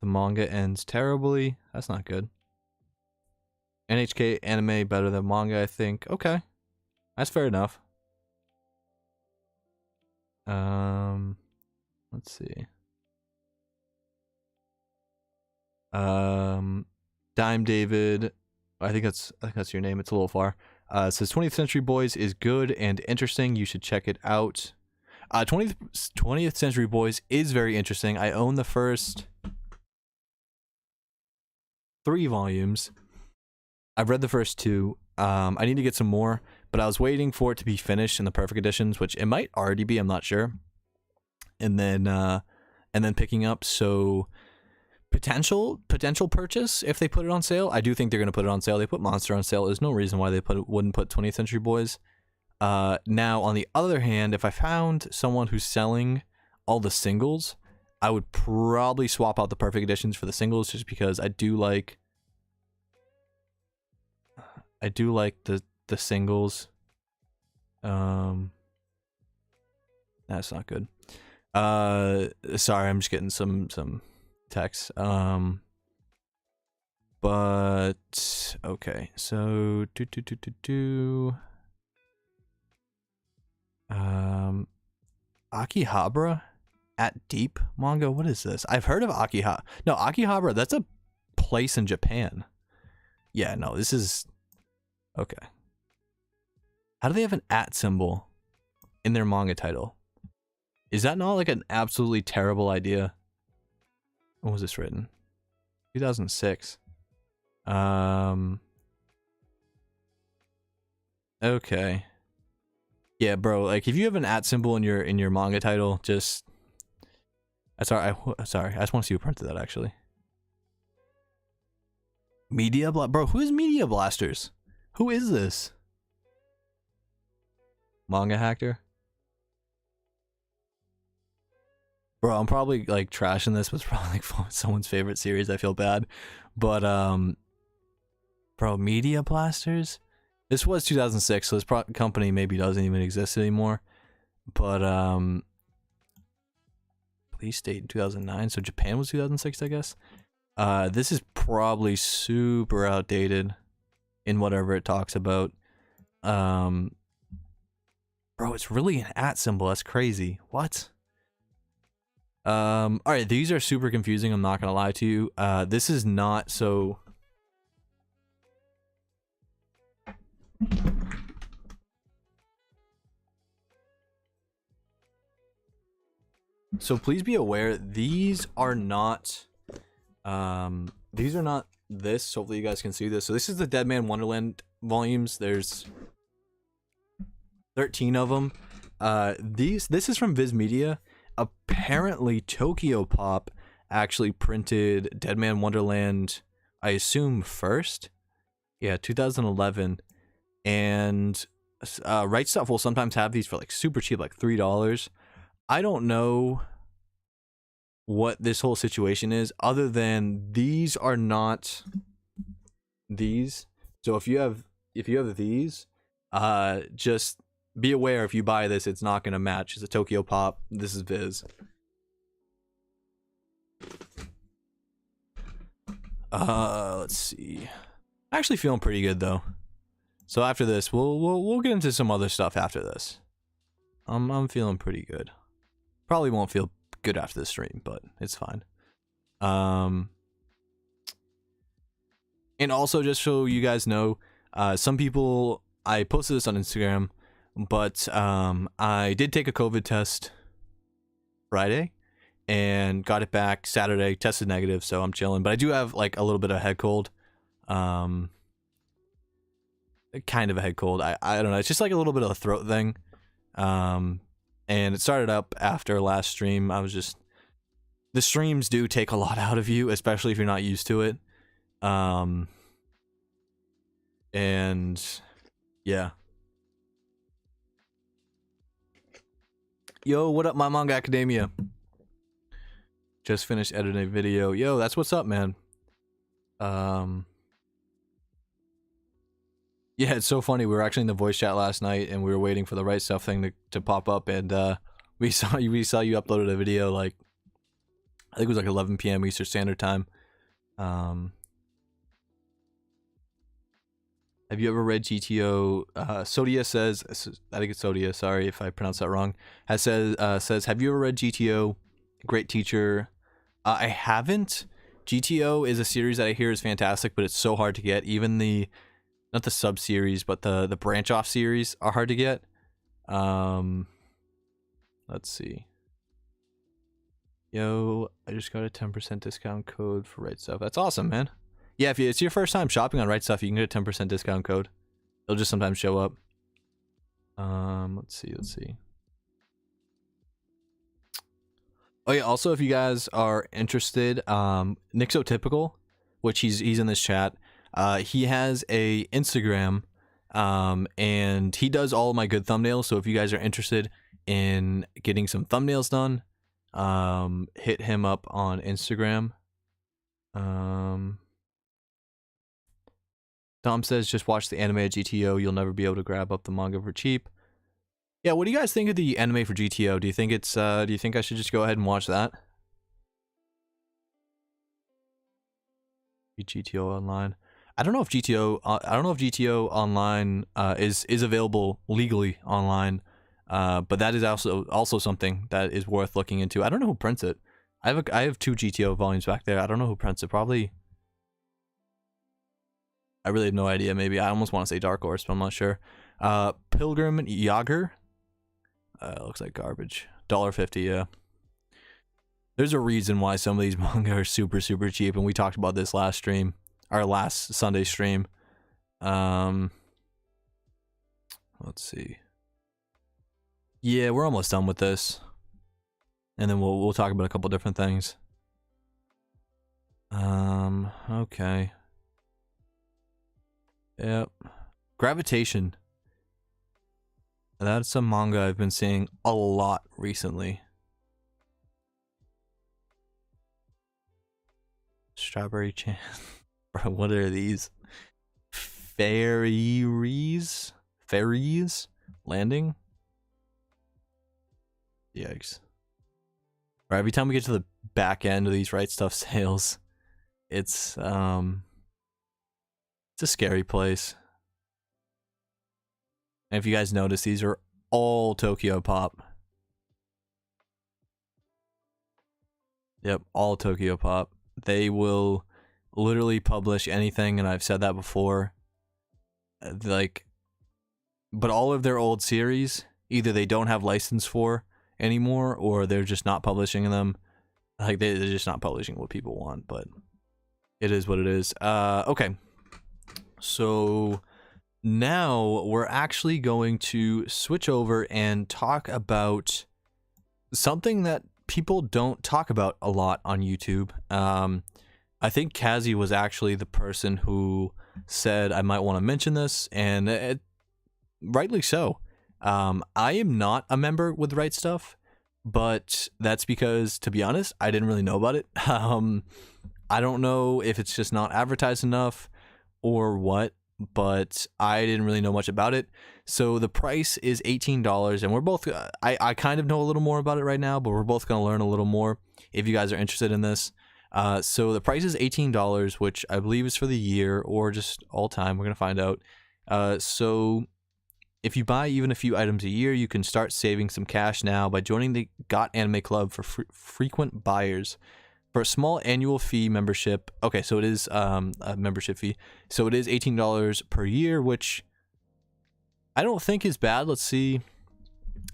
The manga ends terribly. That's not good. NHK anime better than manga, I think. Okay. That's fair enough. Let's see. Dime David, I think that's your name. It's a little far. It says 20th Century Boys is good and interesting. You should check it out. 20th Century Boys is very interesting. I own the first 3 volumes. I've read the first 2. I need to get some more, but I was waiting for it to be finished in the perfect editions, which it might already be, I'm not sure. And then picking up, so potential purchase if they put it on sale. I do think they're going to put it on sale. They put Monster on sale. There's no reason why they wouldn't put 20th Century Boys. Now, on the other hand, if I found someone who's selling all the singles, I would probably swap out the perfect editions for the singles, just because I do like the singles. That's not good. Sorry, I'm just getting some text. But okay, so Akihabara at Deep manga. What is this? I've heard of Akihabara. No, Akihabara. That's a place in Japan. Yeah, no, this is okay. How do they have an at symbol in their manga title? Is that not like an absolutely terrible idea? When was this written? 2006. Okay. Yeah, bro. Like, if you have an at symbol in your manga title, just. Sorry. Sorry. I just want to see who printed that. Actually. Bro. Who is Media Blasters? Who is this? Manga hacker. Bro, I'm probably like trashing this, but it's probably like someone's favorite series. I feel bad. But bro, Media Blasters? This was 2006, so this company maybe doesn't even exist anymore. But release date in 2009, so Japan was 2006, I guess. This is probably super outdated in whatever it talks about. Bro, it's really an at symbol. That's crazy. What? All right, these are super confusing. I'm not gonna lie to you. This is not so. So please be aware, these are not this. Hopefully you guys can see this. So this is the Dead Man Wonderland volumes. There's 13 of them. This is from Viz Media. Apparently Tokyo Pop actually printed Dead Man Wonderland, I assume first. Yeah, 2011. And Rightstuf will sometimes have these for like super cheap, like $3. I don't know what this whole situation is, other than these are not these. So if you have these, just be aware, if you buy this, it's not going to match. It's a Tokyo Pop. This is Viz. Let's see. Actually feeling pretty good though. So after this, we'll get into some other stuff after this. I'm feeling pretty good. Probably won't feel good after the stream, but it's fine. And also, just so you guys know, some people, I posted this on Instagram, but I did take a COVID test Friday and got it back Saturday, tested negative, so I'm chilling. But I do have like a little bit of head cold. Kind of a head cold. I don't know. It's just like a little bit of a throat thing. And it started up after last stream. The streams do take a lot out of you, especially if you're not used to it. And yeah. Yo, what up, my Manga Academia? Just finished editing a video. Yo, that's what's up, man. Yeah, it's so funny. We were actually in the voice chat last night, and we were waiting for the Rightstuf thing to pop up, and we saw you uploaded a video, like, I think it was like 11 p.m. Eastern Standard Time. Have you ever read GTO? Sodia says, I think it's Sodia, sorry if I pronounced that wrong, says, have you ever read GTO? Great teacher. I haven't. GTO is a series that I hear is fantastic, but it's so hard to get. Even not the sub-series, but the branch-off series are hard to get. Let's see. Yo, I just got a 10% discount code for Rightstuf. That's awesome, man. Yeah, if it's your first time shopping on Rightstuf, you can get a 10% discount code. It'll just sometimes show up. Let's see. Oh yeah, also if you guys are interested, Nixotypical, which he's in this chat, he has a Instagram, and he does all of my good thumbnails. So if you guys are interested in getting some thumbnails done, hit him up on Instagram. Dom says just watch the anime at GTO. You'll never be able to grab up the manga for cheap. Yeah, what do you guys think of the anime for GTO? Do you think it's do you think I should just go ahead and watch that? GTO Online. I don't know if GTO Online is available legally online. But that is also something that is worth looking into. I don't know who prints it. I have 2 GTO volumes back there. I don't know who prints it. Probably. I really have no idea. Maybe I almost want to say Dark Horse, but I'm not sure. Pilgrim Yager. Looks like garbage. $1.50. Yeah. There's a reason why some of these manga are super cheap, and we talked about this last stream, our last Sunday stream. Let's see. Yeah, we're almost done with this, and then we'll talk about a couple different things. Okay. Yep. Gravitation. That's a manga I've been seeing a lot recently. Strawberry Chan. Bro, what are these? Fairies? Landing? Yikes. Right, every time we get to the back end of these Rightstuf sales, it's a scary place. And if you guys notice, these are all Tokyo Pop. Yep, all Tokyo Pop. They will literally publish anything, and I've said that before. Like, but all of their old series, either they don't have license for anymore, or they're just not publishing them. Like, they're just not publishing what people want, but it is what it is. Okay. So now we're actually going to switch over and talk about something that people don't talk about a lot on YouTube. I think Kazi was actually the person who said I might want to mention this, and rightly so. I am not a member with Rightstuf, but that's because, to be honest, I didn't really know about it. I don't know if it's just not advertised enough or what, but I didn't really know much about it. So the price is $18, and we're both, I kind of know a little more about it right now, but we're both going to learn a little more if you guys are interested in this. So the price is $18, which I believe is for the year or just all time. We're going to find out. So if you buy even a few items a year, you can start saving some cash now by joining the Got Anime Club for frequent buyers. For a small annual fee membership, okay, so it is a membership fee. So it is $18 per year, which I don't think is bad. Let's see.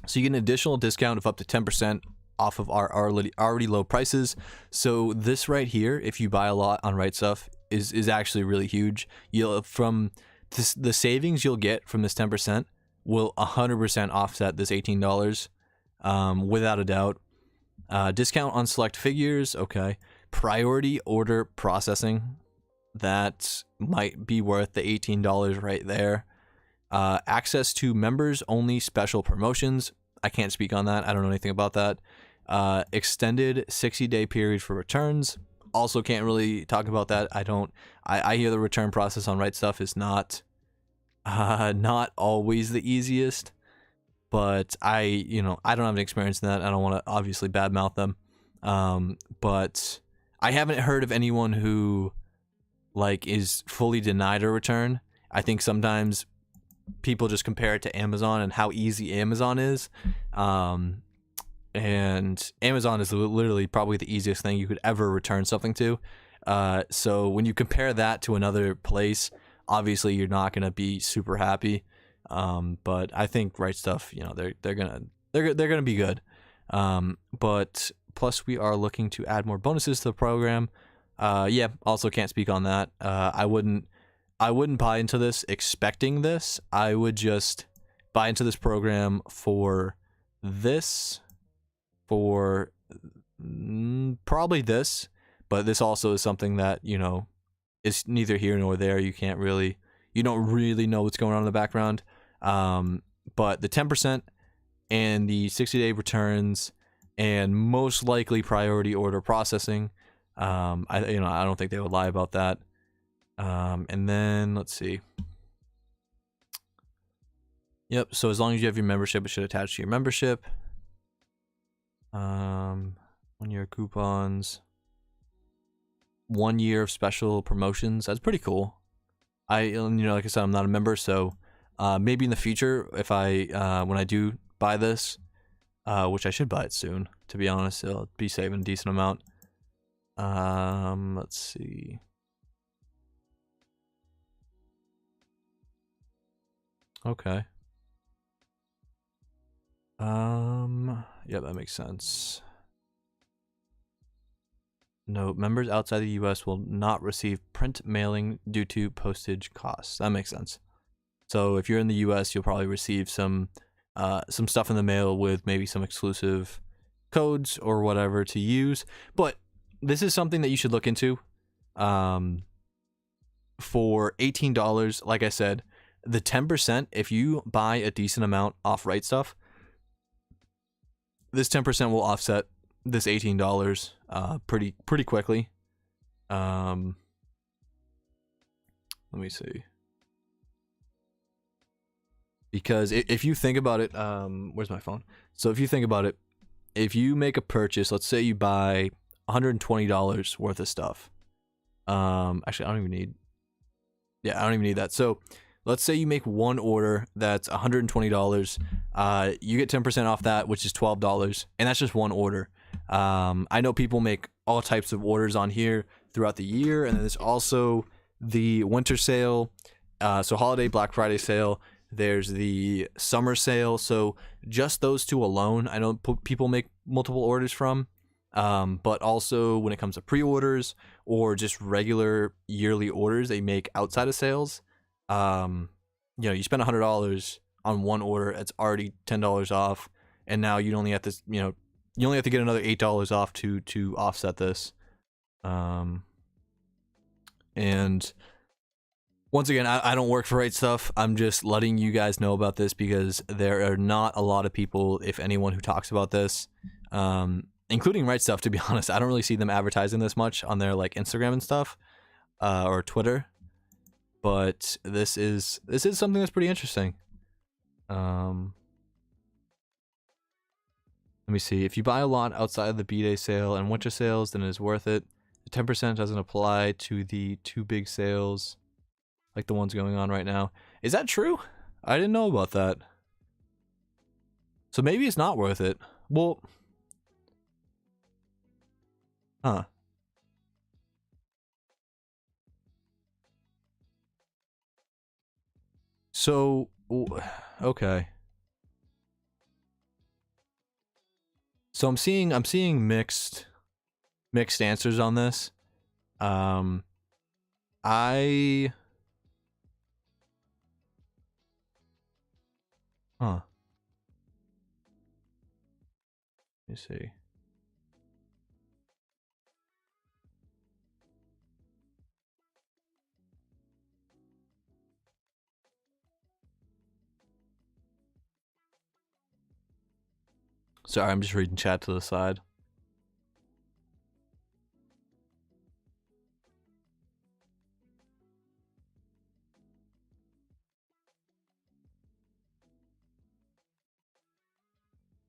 So you get an additional discount of up to 10% off of our already low prices. So this right here, if you buy a lot on Rightstuf, is actually really huge. You'll from this, the savings you'll get from this 10% will 100% offset this $18, without a doubt. Discount on select figures, okay. Priority order processing, that might be worth the $18 right there. Access to members only special promotions. I can't speak on that. I don't know anything about that. Extended 60-day period for returns. Also can't really talk about that. I hear the return process on Rightstuf is not always the easiest. But I don't have an experience in that. I don't want to obviously badmouth them. But I haven't heard of anyone who like is fully denied a return. I think sometimes people just compare it to Amazon and how easy Amazon is. And Amazon is literally probably the easiest thing you could ever return something to. So when you compare that to another place, obviously you're not going to be super happy. But I think Rightstuf, they're gonna be good. But plus we are looking to add more bonuses to the program. Yeah, also can't speak on that. I wouldn't buy into this expecting this. I would just buy into this program for this, for probably this, but this also is something that, you know, is neither here nor there. You don't really know what's going on in the background. But the 10% and the 60-day returns and most likely priority order processing, I don't think they would lie about that. And then let's see. Yep. So as long as you have your membership, it should attach to your membership. 1 year coupons, 1 year of special promotions. That's pretty cool. Like I said, I'm not a member, so maybe in the future, if when I do buy this, which I should buy it soon, to be honest, I'll be saving a decent amount. Let's see. Okay. Yeah, that makes sense. No, members outside the US will not receive print mailing due to postage costs. That makes sense. So if you're in the US, you'll probably receive some stuff in the mail with maybe some exclusive codes or whatever to use. But this is something that you should look into. For $18, like I said, the 10%, if you buy a decent amount off Rightstuf, this 10% will offset this $18 pretty quickly. Let me see. Because if you think about it, where's my phone? So if you think about it, if you make a purchase, let's say you buy $120 worth of stuff. Actually, I don't even need that. So let's say you make one order that's $120. You get 10% off that, which is $12, and that's just one order. I know people make all types of orders on here throughout the year, and then there's also the winter sale, so holiday, Black Friday sale. There's the summer sale. So just those two alone, I know people make multiple orders from. But also when it comes to pre-orders or just regular yearly orders they make outside of sales, you spend $100 on one order, it's already $10 off, and now you only have to, you only have to get another $8 off to offset this. And once again, I don't work for Rightstuf. I'm just letting you guys know about this because there are not a lot of people, if anyone, who talks about this. Including Rightstuf, to be honest. I don't really see them advertising this much on their like Instagram and stuff, or Twitter. But this is something that's pretty interesting. Let me see. If you buy a lot outside of the B-Day sale and winter sales, then it is worth it. The 10% doesn't apply to the two big sales, like the ones going on right now. Is that true? I didn't know about that. So maybe it's not worth it. Well, huh. So, okay. So I'm seeing mixed answers on this. Huh. Let me see. Sorry, I'm just reading chat to the side.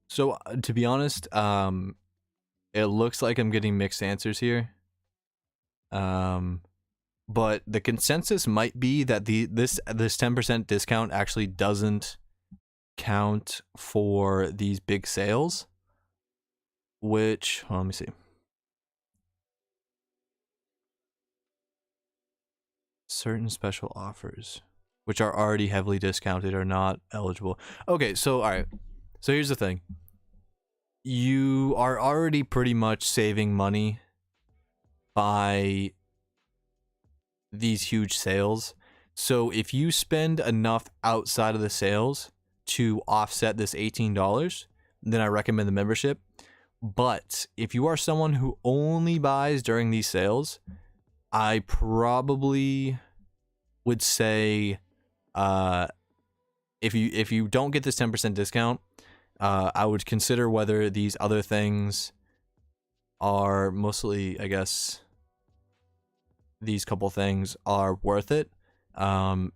So, to be honest, it looks like I'm getting mixed answers here. But the consensus might be that this 10% discount actually doesn't count for these big sales, which, well, let me see. Certain special offers, which are already heavily discounted, are not eligible. Okay, so all right. So here's the thing. You are already pretty much saving money by these huge sales. So if you spend enough outside of the sales to offset this $18, then I recommend the membership. But if you are someone who only buys during these sales, I probably would say if you don't get this 10% discount, I would consider whether these other things are mostly, I guess, these couple things are worth it. I'm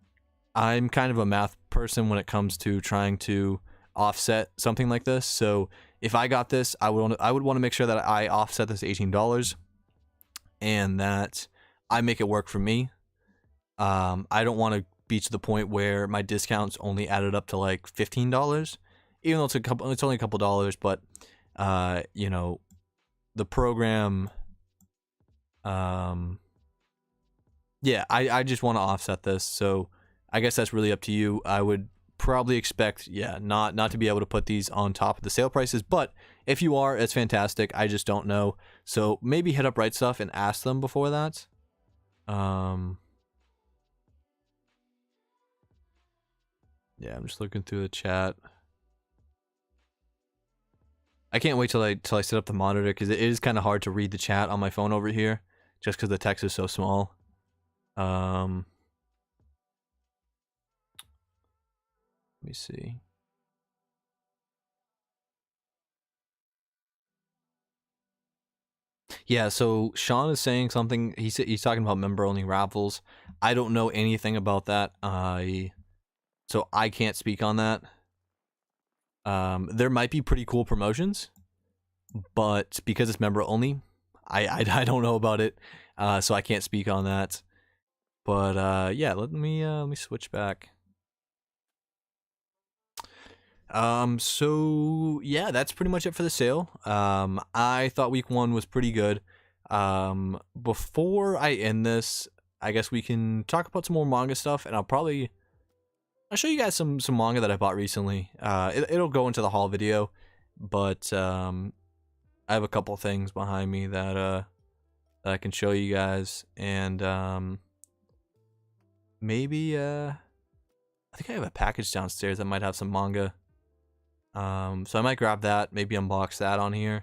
kind of a math person when it comes to trying to offset something like this. So if I got this, I would want to make sure that I offset this $18 and that I make it work for me. I don't want to be to the point where my discounts only added up to like $15, even though it's only a couple dollars, but you know, the program, yeah, I just want to offset this. So I guess that's really up to you. I would probably expect, yeah, not to be able to put these on top of the sale prices, but if you are, it's fantastic. I just don't know. So maybe hit up Rightstuf and ask them before that. Yeah, I'm just looking through the chat. I can't wait till I set up the monitor, because it is kind of hard to read the chat on my phone over here, just because the text is so small. Let me see. Yeah, so Sean is saying something. He's talking about member-only raffles. I don't know anything about that. So I can't speak on that. There might be pretty cool promotions, but because it's member-only, I don't know about it. So I can't speak on that. But yeah, let me switch back. So yeah, that's pretty much it for the sale. I thought week 1 was pretty good. Before I end this, I guess we can talk about some more manga stuff, and I'll show you guys some manga that I bought recently. It'll go into the haul video, but I have a couple things behind me that I can show you guys, and maybe I think I have a package downstairs that might have some manga. So I might grab that, maybe unbox that on here.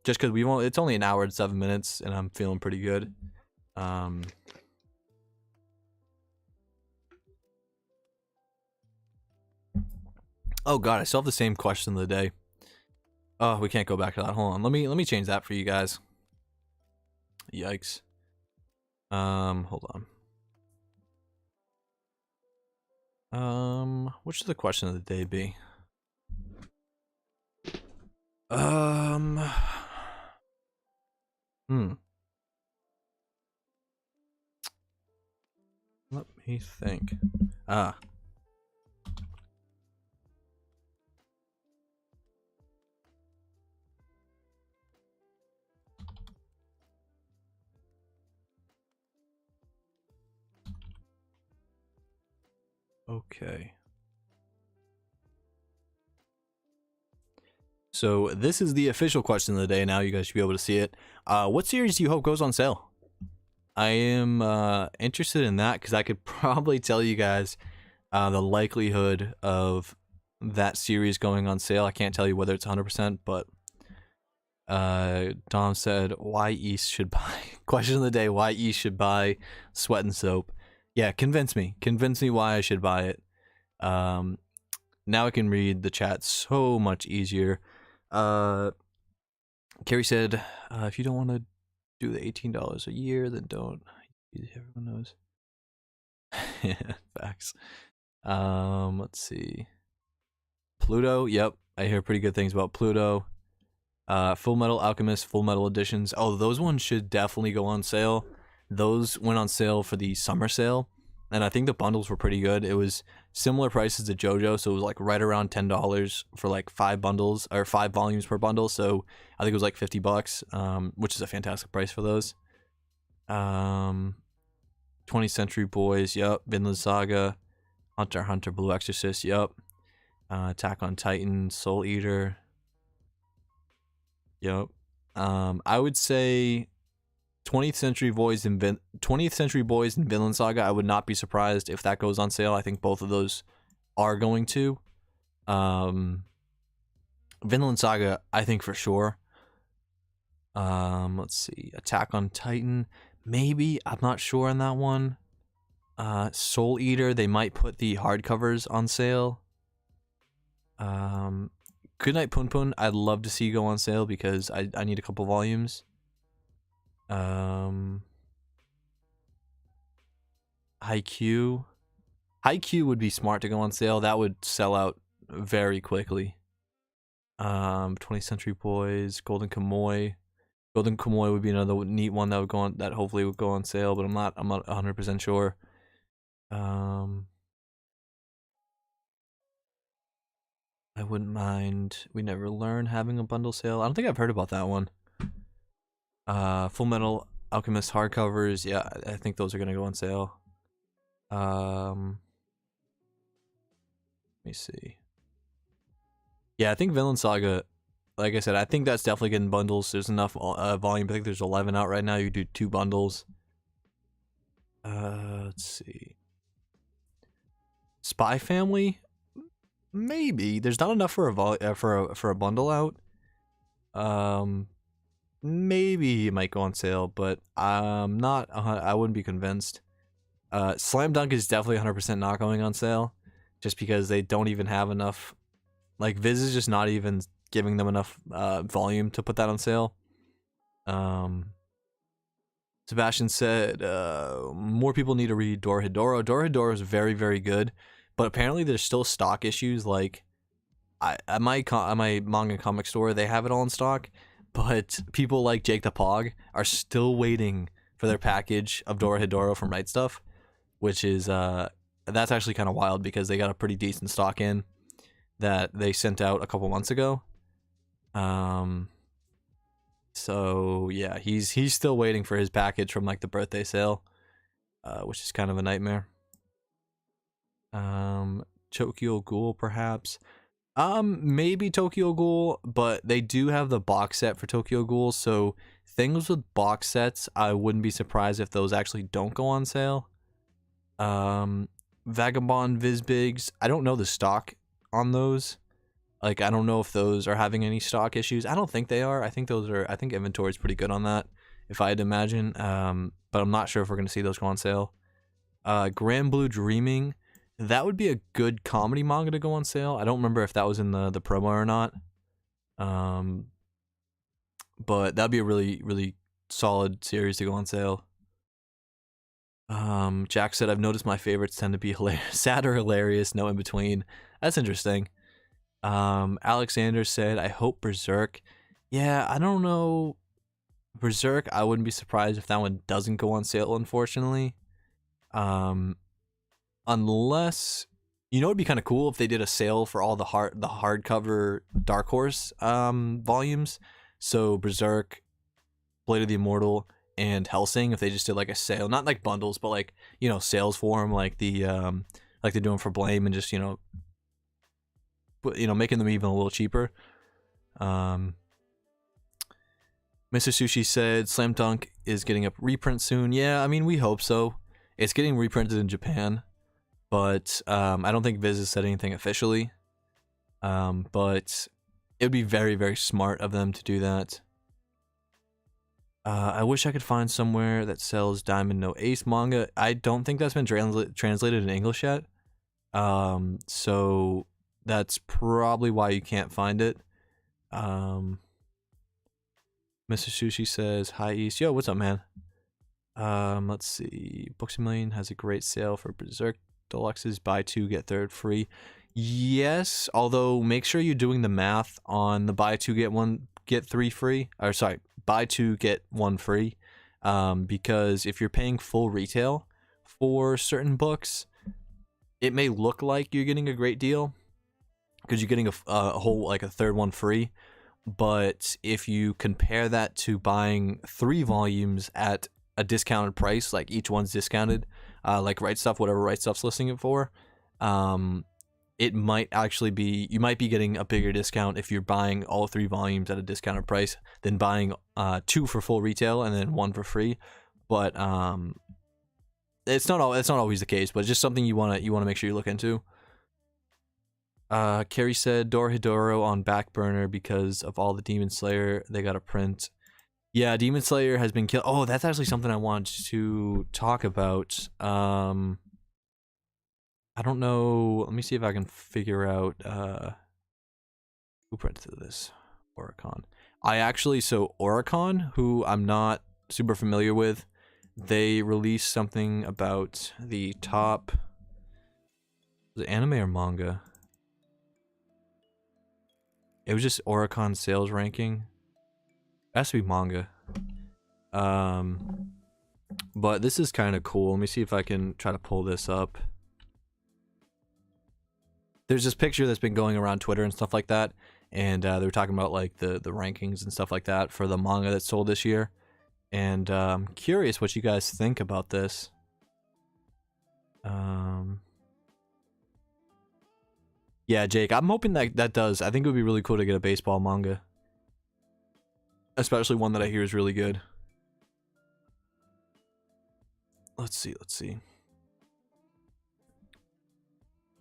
Just because it's only an hour and 7 minutes, and I'm feeling pretty good. Oh god, I still have the same question of the day. Oh, we can't go back to that. Hold on, let me change that for you guys. Yikes. Hold on. What should the question of the day be? Let me think. Okay. So this is the official question of the day. Now you guys should be able to see it. What series do you hope goes on sale? I am interested in that, because I could probably tell you guys the likelihood of that series going on sale. I can't tell you whether it's 100%, but Dom said why East should buy question of the day, why East should buy Sweat and Soap. Yeah, convince me why I should buy it. Now I can read the chat so much easier. Carrie said if you don't want to do the $18 a year, then don't. Everyone knows. Facts. Let's see. Pluto, yep, I hear pretty good things about Pluto. Full Metal Alchemist, Full Metal Editions. Oh, those ones should definitely go on sale. Those went on sale for the summer sale, and I think the bundles were pretty good. It was similar prices to JoJo, so it was like right around $10 for like 5 bundles, or 5 volumes per bundle. So I think it was like $50, which is a fantastic price for those. 20th Century Boys, yep. Vinland Saga, Hunter x Hunter, Blue Exorcist, yep. Attack on Titan, Soul Eater, yep. I would say 20th Century Boys and 20th Century Boys and Vinland Saga. I would not be surprised if that goes on sale. I think both of those are going to. Vinland Saga, I think for sure. Let's see. Attack on Titan, maybe. I'm not sure on that one. Soul Eater, they might put the hardcovers on sale. Goodnight Punpun, I'd love to see go on sale because I need a couple volumes. Haikyuu. Haikyuu would be smart to go on sale. That would sell out very quickly. 20th Century Boys, Golden Kamuy. Golden Kamuy would be another neat one that would go on, that hopefully would go on sale, but I'm not 100% sure. I wouldn't mind We Never Learn having a bundle sale. I don't think I've heard about that one. Full Metal Alchemist hardcovers, yeah, I think those are gonna go on sale. Let me see. Yeah, I think Vinland Saga, like I said, I think that's definitely getting bundles. There's enough volume. I think there's 11 out right now. You do 2 bundles. Let's see. Spy Family, maybe. There's not enough for a bundle out. Maybe it might go on sale, but I'm not. I wouldn't be convinced. Slam Dunk is definitely 100% not going on sale, just because they don't even have enough. Like, Viz is just not even giving them enough volume to put that on sale. Sebastian said more people need to read Dorohedoro. Dorohedoro is very, very good, but apparently there's still stock issues. Like, at my manga comic store, they have it all in stock, but people like Jake the Pog are still waiting for their package of Dorohedoro from Rightstuf, which is that's actually kind of wild because they got a pretty decent stock in that they sent out a couple months ago. So yeah, he's still waiting for his package from like the birthday sale, which is kind of a nightmare. Tokyo Ghoul perhaps. Maybe Tokyo Ghoul, but they do have the box set for Tokyo Ghoul, so things with box sets, I wouldn't be surprised if those actually don't go on sale. Vagabond Vizbigs, I don't know the stock on those. Like, I don't know if those are having any stock issues. I don't think they are. I think inventory is pretty good on that, if I had to imagine. But I'm not sure if we're going to see those go on sale. Grand Blue Dreaming, that would be a good comedy manga to go on sale. I don't remember if that was in the promo or not. But that'd be a really, really solid series to go on sale. Jack said, I've noticed my favorites tend to be sad or hilarious, no in between. That's interesting. Alexander said, I hope Berserk. Yeah, I don't know. Berserk, I wouldn't be surprised if that one doesn't go on sale, unfortunately. Unless, it'd be kind of cool if they did a sale for all the hardcover Dark Horse volumes. So Berserk, Blade of the Immortal, and Hellsing, if they just did like a sale, not like bundles, but like, sales for them, like the like they're doing for Blame, and just making them even a little cheaper. Mr. Sushi said Slam Dunk is getting a reprint soon. Yeah, I mean, we hope so. It's getting reprinted in Japan, but I don't think Viz has said anything officially. But it would be very, very smart of them to do that. I wish I could find somewhere that sells Diamond No Ace manga. I don't think that's been translated in English yet. So that's probably why you can't find it. Mr. Sushi says, hi East. Yo, what's up, man? Let's see. Books A Million has a great sale for Berserk Deluxes. Buy 2, get 3rd free. Yes, although make sure you're doing the math on the buy 2, get 3 free. Or sorry, buy 2, get 1 free. Because if you're paying full retail for certain books, it may look like you're getting a great deal because you're getting a whole, like a 3rd one free. But if you compare that to buying 3 volumes at a discounted price, like each one's discounted, like Rightstuf, whatever Rightstuf's listing it for, it might actually be, you might be getting a bigger discount if you're buying all 3 volumes at a discounted price than buying 2 for full retail and then 1 for free. But it's not always the case, but it's just something you want to make sure you look into. Carrie said Dorohedoro on back burner because of all the Demon Slayer they got to print. Yeah, Demon Slayer has been killed. Oh, that's actually something I wanted to talk about. I don't know. Let me see if I can figure out who printed this. Oricon. So Oricon, who I'm not super familiar with, they released something about the top, was it anime or manga? It was just Oricon sales ranking. It has to be manga. But this is kind of cool. Let me see if I can try to pull this up. There's this picture that's been going around Twitter and stuff like that, and they were talking about like the rankings and stuff like that for the manga that sold this year. And I'm curious what you guys think about this. Yeah, Jake, I'm hoping that does. I think it would be really cool to get a baseball manga, especially one that I hear is really good. Let's see.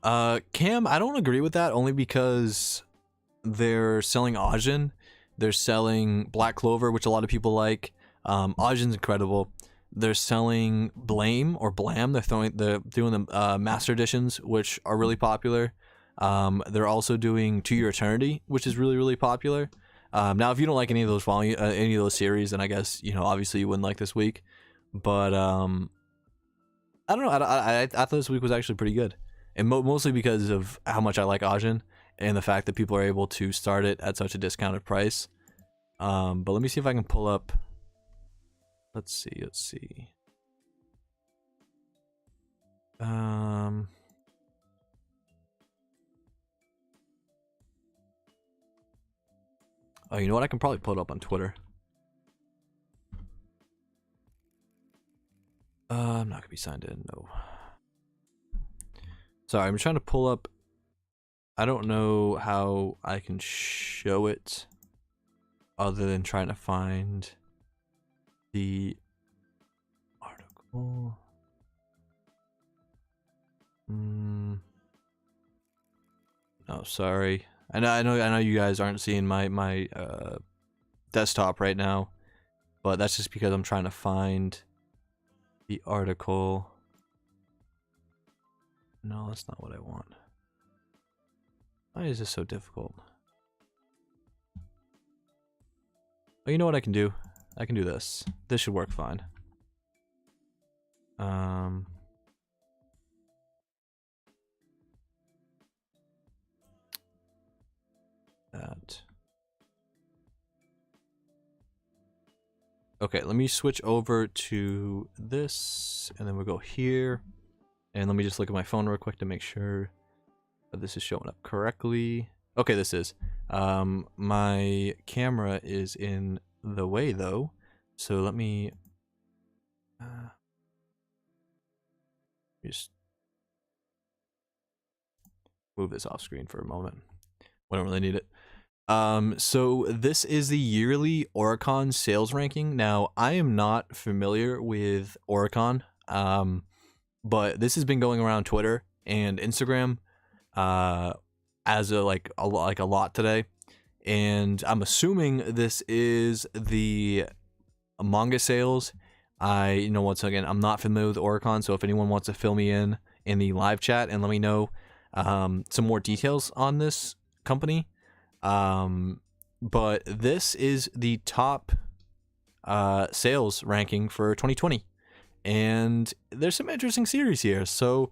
Cam, I don't agree with that, only because they're selling Ajin, they're selling Black Clover, which a lot of people like. Ajin's incredible. They're selling Blame or Blam. They're doing the master editions, which are really popular. They're also doing To Your Eternity, which is really, really popular. Now, if you don't like any of those series, then I guess, you know, obviously you wouldn't like this week. But I don't know. I thought this week was actually pretty good, and mostly because of how much I like Ajin and the fact that people are able to start it at such a discounted price. But let me see if I can pull up. Let's see. Oh, you know what? I can probably pull it up on Twitter. I'm not gonna be signed in. No. Sorry, I'm trying to pull up. I don't know how I can show it other than trying to find the article. No, sorry. I know you guys aren't seeing my desktop right now, but that's just because I'm trying to find the article. No, that's not what I want. Why is this so difficult? Oh, you know what I can do? I can do this. This should work fine. That. Okay, let me switch over to this, and then we'll go here. And let me just look at my phone real quick to make sure that this is showing up correctly. Okay, this is. My camera is in the way though, so let me just move this off screen for a moment. We don't really need it. So this is the yearly Oricon sales ranking. Now, I am not familiar with Oricon, but this has been going around Twitter and Instagram as a lot today, and I'm assuming this is the manga sales. Once again, I'm not familiar with Oricon, so if anyone wants to fill me in the live chat and let me know some more details on this company. But this is the top sales ranking for 2020, and there's some interesting series here. So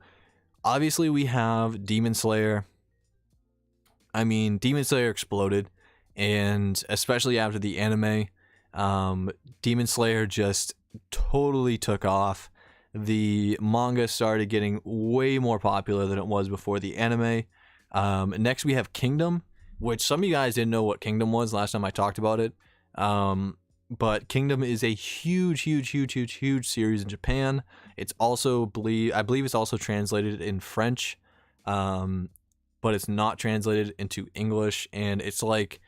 obviously we have Demon Slayer. I mean, Demon Slayer exploded, and especially after the anime, Demon Slayer just totally took off. The manga started getting way more popular than it was before the anime. Next we have Kingdom, which some of you guys didn't know what Kingdom was last time I talked about it. But Kingdom is a huge series in Japan. It's also, I believe it's also translated in French. but it's not translated into English, and it's like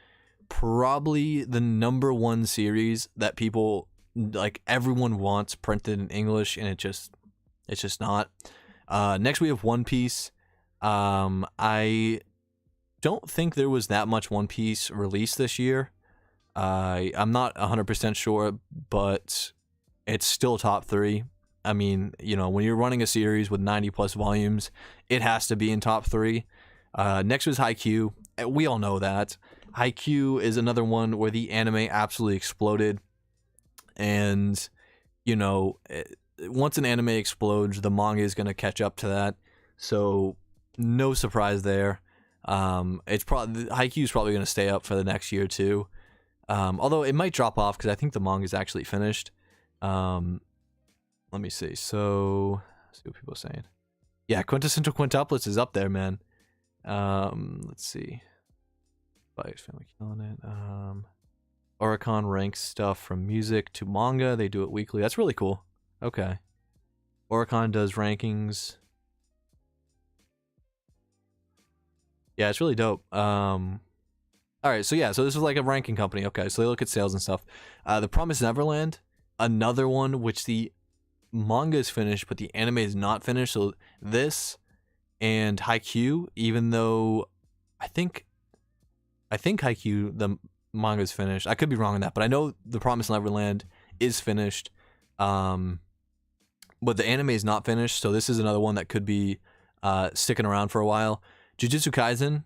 probably the #1 series that people like, everyone wants printed in English, and it's just not. Next we have One Piece. I don't think there was that much One Piece released this year. I'm not 100% sure, but it's still top 3. I mean, you know, when you're running a series with 90 plus volumes, it has to be in top 3. Next was Haikyuu. We all know that. Haikyuu is another one where the anime absolutely exploded. And, you know, once an anime explodes, the manga is going to catch up to that. So, no surprise there. It's probably Haikyuu is probably going to stay up for the next year too. Although it might drop off because I think the manga is actually finished. Let me see. So, let's see what people are saying. Yeah, Quintessential Quintuplets is up there, man. Let's see. Spike's Family killing it. Oricon ranks stuff from music to manga. They do it weekly. That's really cool. Okay. Oricon does rankings. Yeah, it's really dope. Alright, so yeah, so this is like a ranking company. Okay, so they look at sales and stuff. The Promised Neverland, another one which the manga is finished, but the anime is not finished. So this and Haikyuu, even though I think Haikyuu, the manga is finished. I could be wrong on that, but I know The Promised Neverland is finished. But the anime is not finished, so this is another one that could be sticking around for a while. Jujutsu Kaisen,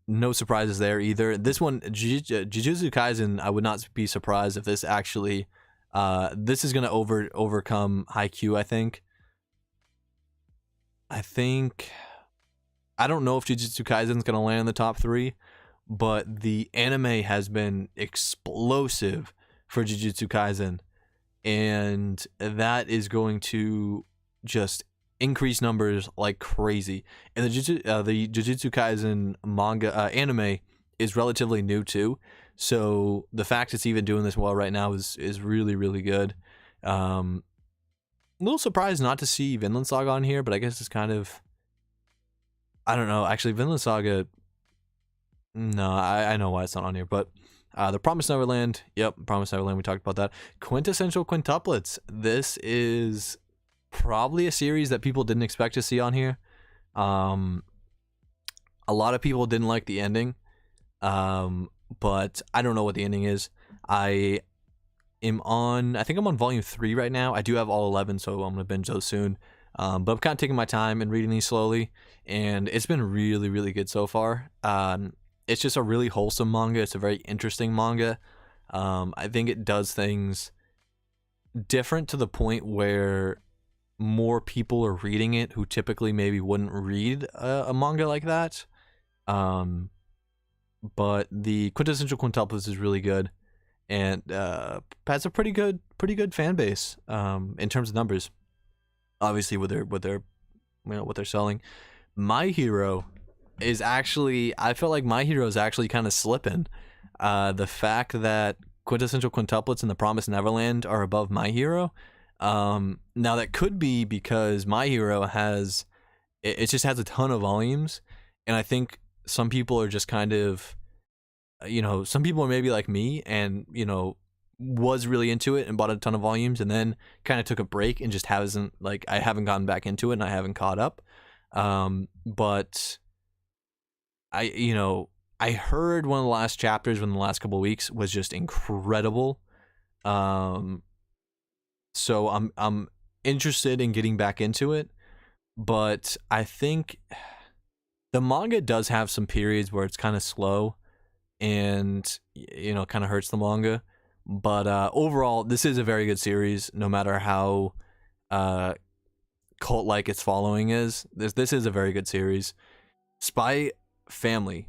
no surprises there either. This one, Jujutsu Kaisen, I would not be surprised if this actually, this is going to overcome Haikyuu, I think. I don't know if Jujutsu Kaisen is going to land in the top 3, but the anime has been explosive for Jujutsu Kaisen, and that is going to just increase numbers like crazy. And the Jujutsu Kaisen manga anime is relatively new too, so the fact it's even doing this well right now is really, really good. A little surprised not to see Vinland Saga on here, but I guess it's kind of, I don't know. Actually, Vinland Saga, no, I know why it's not on here, but The Promised Neverland, yep, Promised Neverland, we talked about that. Quintessential Quintuplets, this is probably a series that people didn't expect to see on here. A lot of people didn't like the ending, but I don't know what the ending is. I think I'm on volume 3 right now. I do have all 11, so I'm gonna binge those soon. But I'm kind of taking my time and reading these slowly, and it's been really, really good so far. It's just a really wholesome manga. It's a very interesting manga. I think it does things different to the point where more people are reading it who typically maybe wouldn't read a manga like that. But the Quintessential Quintuplets is really good, and has a pretty good fan base in terms of numbers. Obviously, with their what they're selling. My Hero is actually, I feel like My Hero is actually kind of slipping. The fact that Quintessential Quintuplets and The Promised Neverland are above My Hero. Now that could be because My Hero it just has a ton of volumes, and I think some people are just kind of, some people are maybe like me and, was really into it and bought a ton of volumes and then kind of took a break and just I haven't gotten back into it and I haven't caught up. But I heard one of the last chapters in the last couple of weeks was just incredible. So I'm interested in getting back into it, but I think the manga does have some periods where it's kind of slow and, kind of hurts the manga. But overall, this is a very good series, no matter how cult-like its following is. This is a very good series. Spy Family.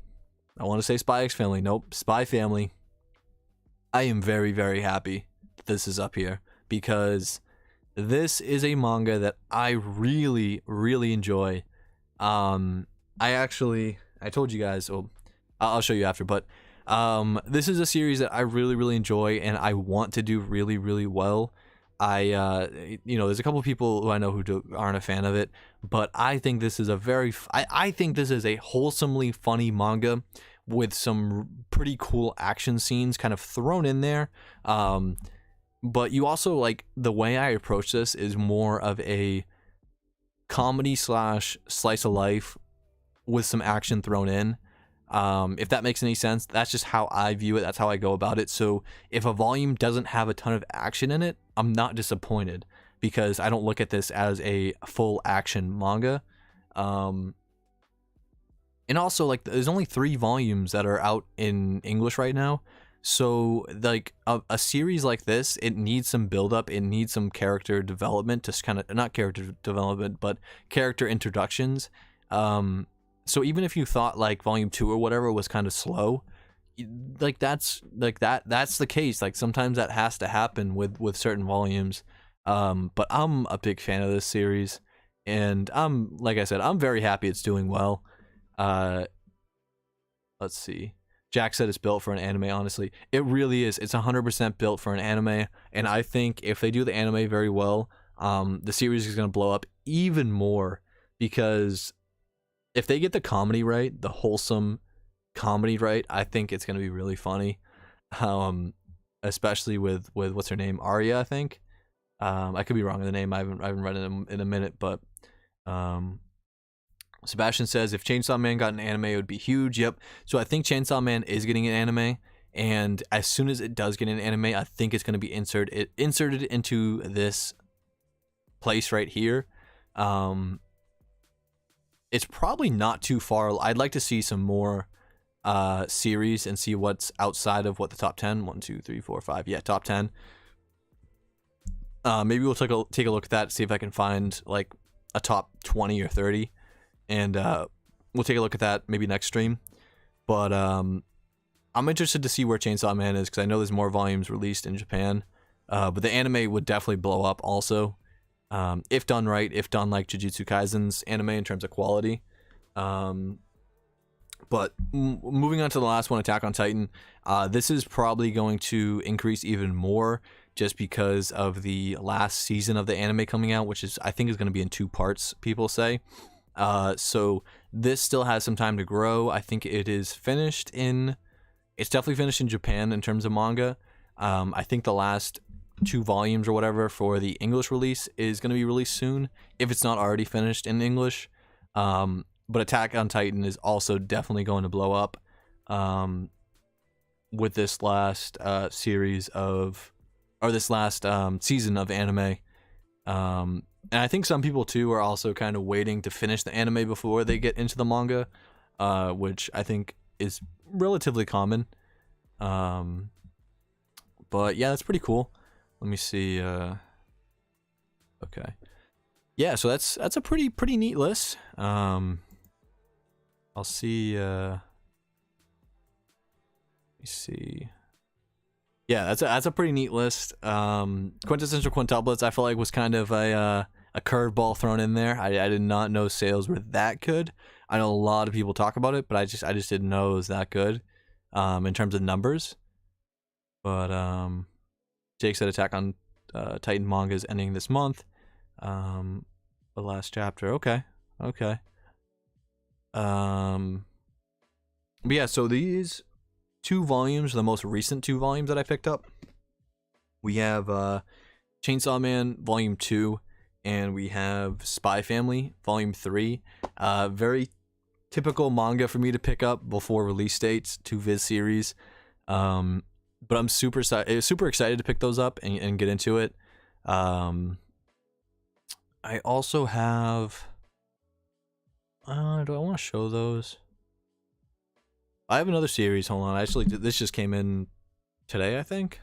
I want to say Spy X Family. Nope, Spy Family. I am very, very happy that this is up here, because this is a manga that I really, really enjoy. I told you guys, I'll show you after, but this is a series that I really, really enjoy and I want to do really, really well. There's a couple people who I know who aren't a fan of it, but I think this is I think this is a wholesomely funny manga with some pretty cool action scenes kind of thrown in there. But you also, like, the way I approach this is more of a comedy slash slice of life with some action thrown in. If that makes any sense, that's just how I view it. That's how I go about it. So if a volume doesn't have a ton of action in it, I'm not disappointed, because I don't look at this as a full action manga. And also, like, there's only 3 volumes that are out in English right now. So, like, a series like this, it needs some build-up. It needs some character development, to kind of, not character development, but character introductions. So even if you thought, like, volume 2 or whatever was kind of slow, that's the case. Like, sometimes that has to happen with certain volumes. But I'm a big fan of this series, and like I said, I'm very happy it's doing well. Let's see. Jack said it's built for an anime. Honestly, it really is. It's 100% built for an anime, and I think if they do the anime very well, the series is going to blow up even more, because if they get the comedy right, the wholesome comedy right, I think it's going to be really funny. Especially with what's her name, Arya, I think. I could be wrong in the name. I haven't read it in a minute, but Sebastian says if Chainsaw Man got an anime, it would be huge. Yep. So I think Chainsaw Man is getting an anime, and as soon as it does get an anime, I think it's going to be inserted into this place right here. It's probably not too far. I'd like to see some more series and see what's outside of what the top 10. 1, 2, 3, 4, 5. Yeah, top 10. Maybe we'll take a look at that, see if I can find like a top 20 or 30. And we'll take a look at that maybe next stream. But I'm interested to see where Chainsaw Man is, because I know there's more volumes released in Japan. But the anime would definitely blow up also, if done right, if done like Jujutsu Kaisen's anime in terms of quality. But moving on to the last one, Attack on Titan. This is probably going to increase even more, just because of the last season of the anime coming out, which I think is going to be in 2 parts, people say. So this still has some time to grow. I think it's definitely finished in Japan in terms of manga. I think the last 2 volumes or whatever for the English release is going to be released soon, if it's not already finished in English. But Attack on Titan is also definitely going to blow up with this last season of anime. And I think some people too are also kind of waiting to finish the anime before they get into the manga, which I think is relatively common. But yeah, that's pretty cool. Let me see. Okay. Yeah, so that's a pretty neat list. I'll see. Let me see. Yeah, that's a pretty neat list. Quintessential Quintuplets, I feel like, was kind of a curveball thrown in there. I did not know sales were that good. I know a lot of people talk about it, but I just didn't know it was that good in terms of numbers. But Jake said Attack on Titan manga is ending this month. The last chapter. Okay. But yeah, so these 2 volumes are the most recent 2 volumes that I picked up. We have Chainsaw Man Volume 2, and we have Spy Family Volume 3. Very typical manga for me to pick up before release dates, 2 Viz series. But I'm super excited to pick those up and get into it. I also have... do I want to show those? I have another series. Hold on. Actually, this just came in today, I think.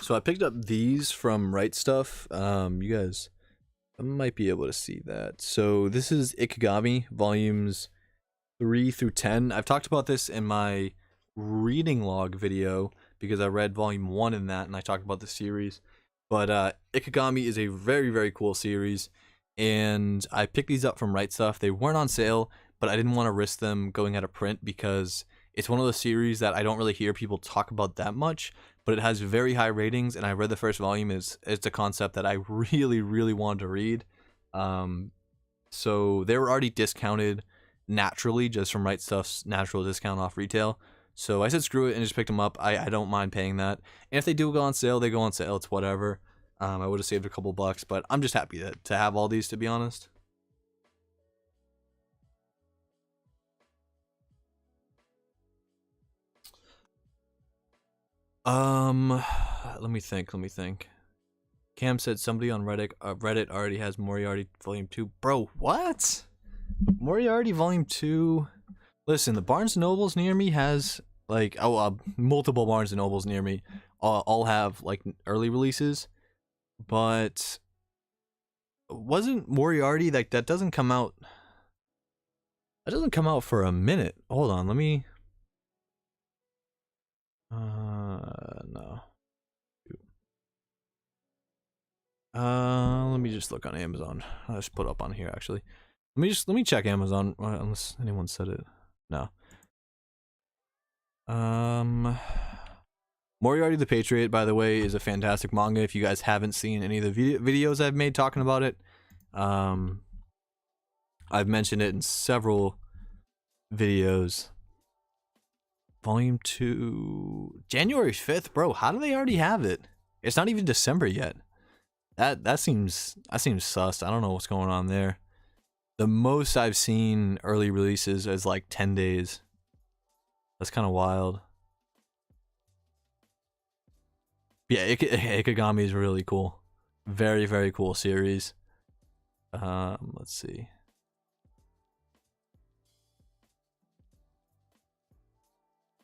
So I picked up these from Rightstuf. You guys might be able to see that. So this is Ikigami, volumes 3 through 10. I've talked about this in my reading log video because I read volume 1 in that, and I talked about the series. But Ikigami is a very, very cool series, and I picked these up from Rightstuf. They weren't on sale, but I didn't want to risk them going out of print because it's one of those series that I don't really hear people talk about that much, but it has very high ratings, and I read the first volume. It's a concept that I really, really wanted to read. So they were already discounted naturally just from Rightstuf's natural discount off retail. So I said screw it and just picked them up. I don't mind paying that. And if they do go on sale, they go on sale. It's whatever. I would have saved a couple bucks, but I'm just happy to have all these, to be honest. Let me think. Cam said somebody on Reddit already has Moriarty Volume 2. Bro, what? Moriarty Volume 2? Listen, the Barnes & Nobles near me has, like, multiple Barnes & Nobles near me all have, like, early releases. But wasn't Moriarty, like, that doesn't come out... That doesn't come out for a minute. Hold on, let me... no. Let me just look on Amazon. I'll just put up on here, actually. Let me check Amazon, unless anyone said it. No. Moriarty the Patriot, by the way, is a fantastic manga. If you guys haven't seen any of the videos I've made talking about it, I've mentioned it in several videos. Volume 2, January 5th, bro. How do they already have it? It's not even December yet. That seems sus. I don't know what's going on there. The most I've seen early releases is like 10 days. That's kind of wild. Yeah, Ikigami is really cool. Very, very cool series. Let's see.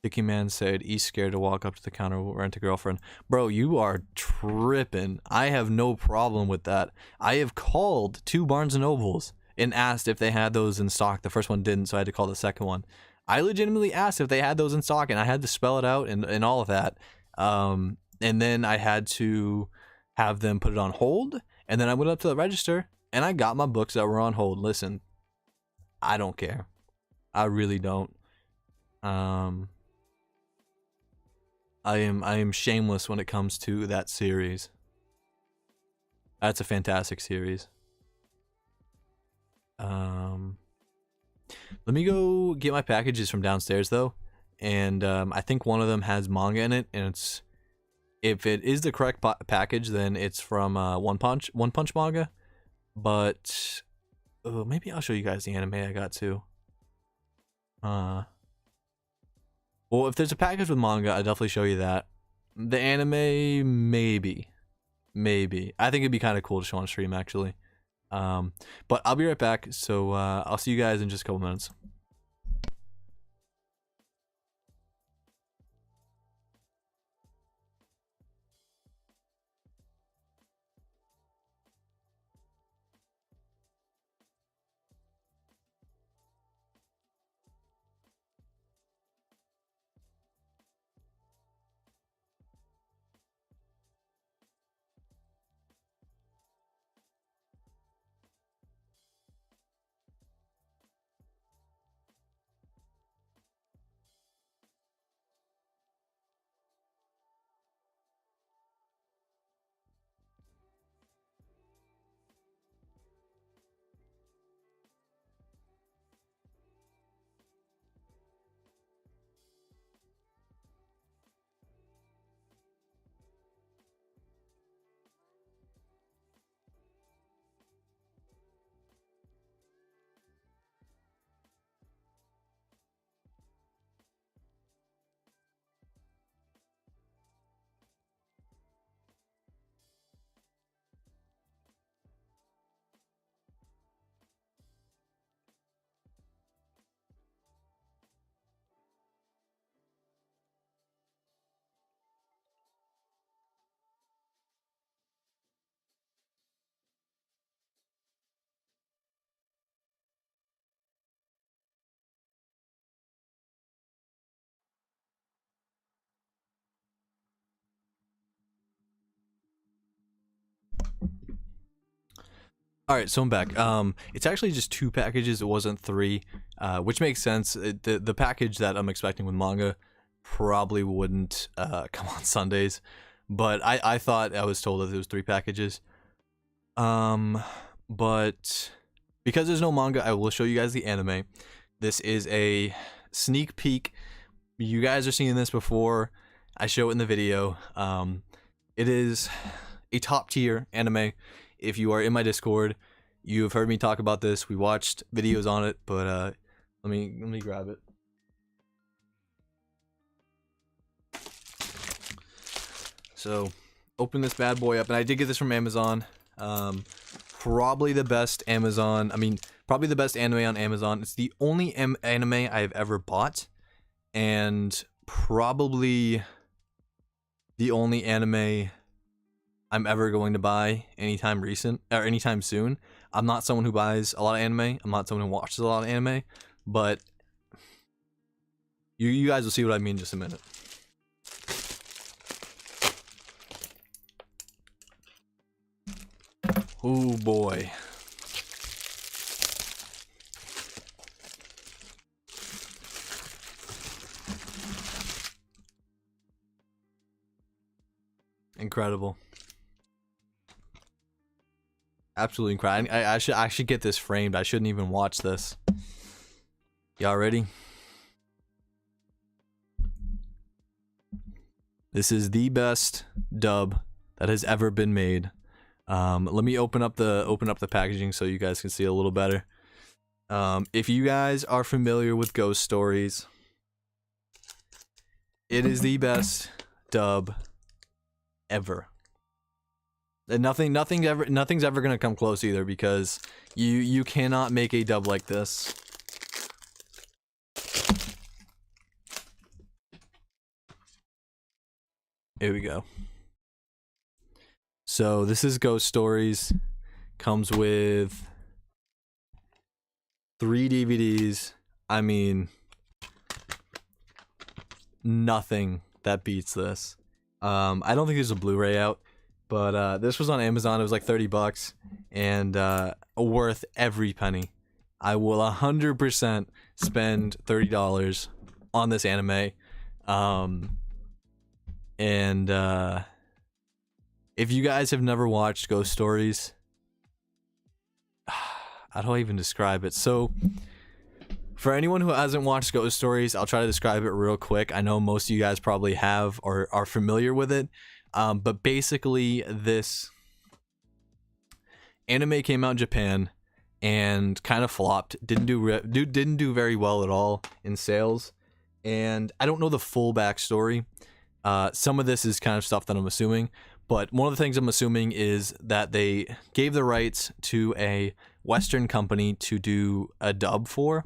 Dicky Man said he's scared to walk up to the counter, rent a girlfriend. Bro, you are tripping. I have no problem with that. I have called 2 Barnes & Nobles and asked if they had those in stock. The first one didn't, so I had to call the second one. I legitimately asked if they had those in stock, and I had to spell it out and all of that. And then I had to have them put it on hold, and then I went up to the register, and I got my books that were on hold. Listen, I don't care. I really don't. I am shameless when it comes to that series. That's a fantastic series. Let me go get my packages from downstairs though, and I think one of them has manga in it, and it's, if it is the correct package, then it's from One Punch Manga. But maybe I'll show you guys the anime I got too. Well, if there's a package with manga, I'll definitely show you that. The anime, maybe. I think it'd be kind of cool to show on stream, actually. But I'll be right back, so I'll see you guys in just a couple minutes. All right, so I'm back. It's actually just 2 packages. It wasn't 3, which makes sense. The package that I'm expecting with manga probably wouldn't come on Sundays, but I thought I was told that there was 3 packages. But because there's no manga, I will show you guys the anime. This is a sneak peek. You guys are seeing this before I show it in the video. It is a top tier anime. If you are in my Discord, you have heard me talk about this. We watched videos on it, but let me grab it. So, open this bad boy up, and I did get this from Amazon. Probably the best Amazon. I mean, probably the best anime on Amazon. It's the only anime I've ever bought, and probably the only anime I'm ever going to buy anytime soon. I'm not someone who buys a lot of anime. I'm not someone who watches a lot of anime, but you guys will see what I mean in just a minute. Oh boy. Incredible. Absolutely incredible. I should get this framed. I shouldn't even watch this. Y'all ready? This is the best dub that has ever been made. Let me open up the packaging so you guys can see a little better. If you guys are familiar with ghost stories, it is the best dub ever. And nothing's ever gonna come close either, because you cannot make a dub like this. Here we go. So this is Ghost Stories. Comes with 3 DVDs. I mean, nothing that beats this. I don't think there's a Blu-ray out, but this was on Amazon. It was like $30, and worth every penny. I will 100% spend $30 on this anime. If you guys have never watched Ghost Stories, how do I even describe it? So, for anyone who hasn't watched Ghost Stories, I'll try to describe it real quick. I know most of you guys probably have or are familiar with it, but basically this anime came out in Japan and kind of flopped. Didn't do very well at all in sales, and I don't know the full backstory. Some of this is kind of stuff that I'm assuming, but one of the things I'm assuming is that they gave the rights to a Western company to do a dub for,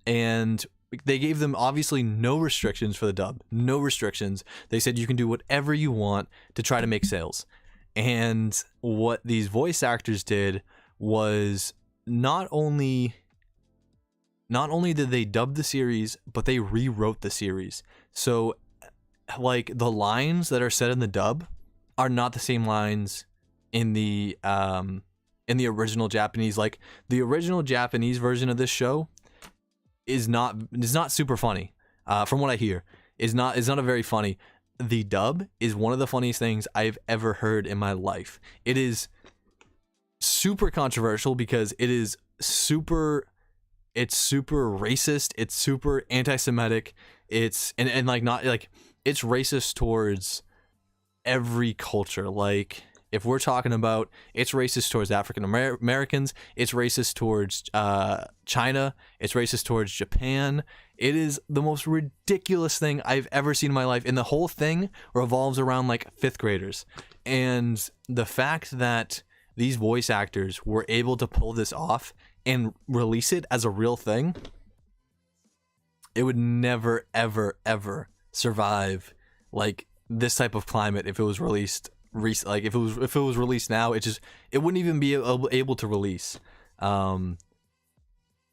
and they gave them obviously no restrictions for the dub. No restrictions. They said you can do whatever you want to try to make sales. And what these voice actors did was not only did they dub the series, but they rewrote the series. So like the lines that are said in the dub are not the same lines in the original Japanese. Like the original Japanese version of this show is not super funny. From what I hear, is not a very funny. The dub is one of the funniest things I've ever heard in my life. It is super controversial because it is super racist. It's super anti-Semitic. It's and like not like it's racist towards every culture. Like if we're talking about, it's racist towards African Americans, it's racist towards China, it's racist towards Japan. It is the most ridiculous thing I've ever seen in my life, and the whole thing revolves around like 5th graders. And the fact that these voice actors were able to pull this off and release it as a real thing, it would never ever ever survive like this type of climate if it was released like if it was released now. It wouldn't even be able to release.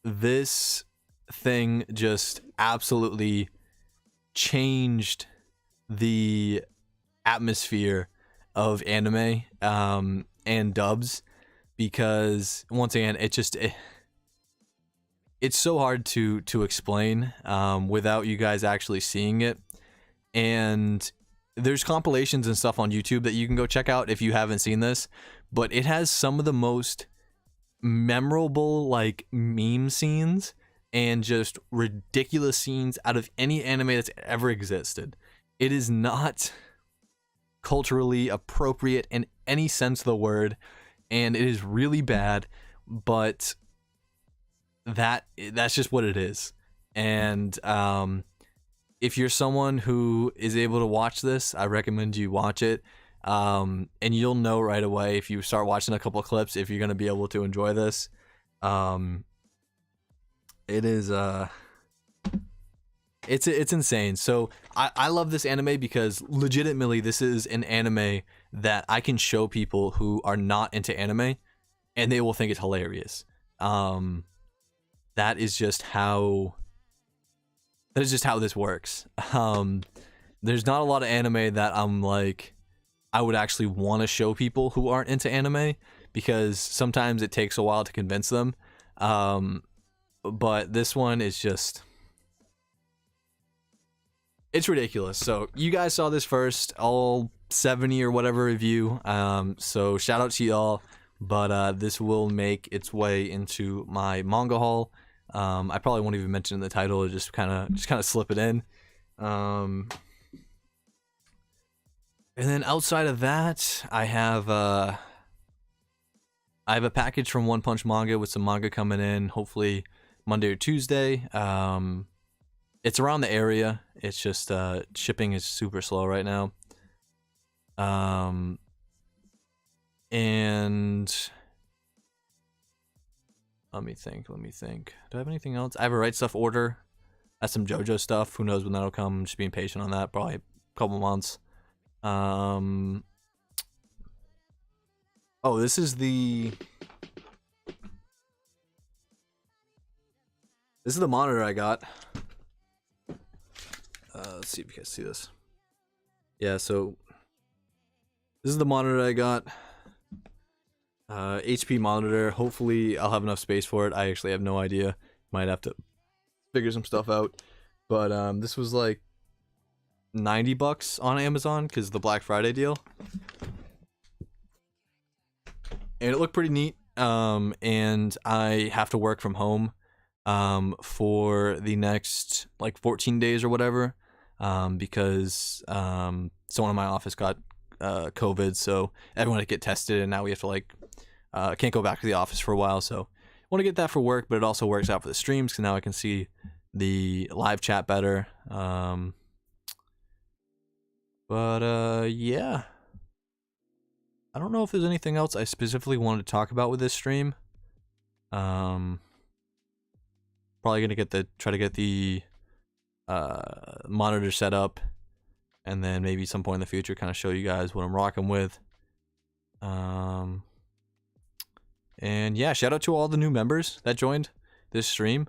This thing just absolutely changed the atmosphere of anime and dubs. because once again, it's so hard to explain without you guys actually seeing it. And there's compilations and stuff on YouTube that you can go check out if you haven't seen this, but it has some of the most memorable like meme scenes and just ridiculous scenes out of any anime that's ever existed. It is not culturally appropriate in any sense of the word, and it is really bad, but that's just what it is. And if you're someone who is able to watch this, I recommend you watch it. And you'll know right away if you start watching a couple of clips if you're going to be able to enjoy this. It is it's insane. So I love this anime because legitimately this is an anime that I can show people who are not into anime and they will think it's hilarious. That is just how this works. There's not a lot of anime that I'm like I would actually want to show people who aren't into anime, because sometimes it takes a while to convince them. But this one is just, it's ridiculous. So you guys saw this first, all 70 or whatever of you. So shout out to y'all. But this will make its way into my manga haul. I probably won't even mention the title, just kind of slip it in. And then outside of that, I have a package from One Punch Manga with some manga coming in, hopefully Monday or Tuesday. It's around the area. It's just shipping is super slow right now. And let me think. Do I have anything else? I have a Rightstuf order. That's some JoJo stuff. Who knows when that'll come? I'm just being patient on that. Probably a couple months. Oh, this is the monitor I got. Let's see if you guys see this. Yeah, so this is the monitor I got. HP monitor. Hopefully I'll have enough space for it. I actually have no idea. Might have to figure some stuff out. But this was like $90 on Amazon because the Black Friday deal. And it looked pretty neat. And I have to work from home for the next like 14 days or whatever, because someone in my office got COVID, so everyone had to get tested, and now we have to like can't go back to the office for a while. So I want to get that for work, but it also works out for the streams because now I can see the live chat better. Yeah, I don't know if there's anything else I specifically wanted to talk about with this stream. Probably gonna try to get the monitor set up, and then maybe some point in the future kind of show you guys what I'm rocking with. And yeah, shout out to all the new members that joined this stream.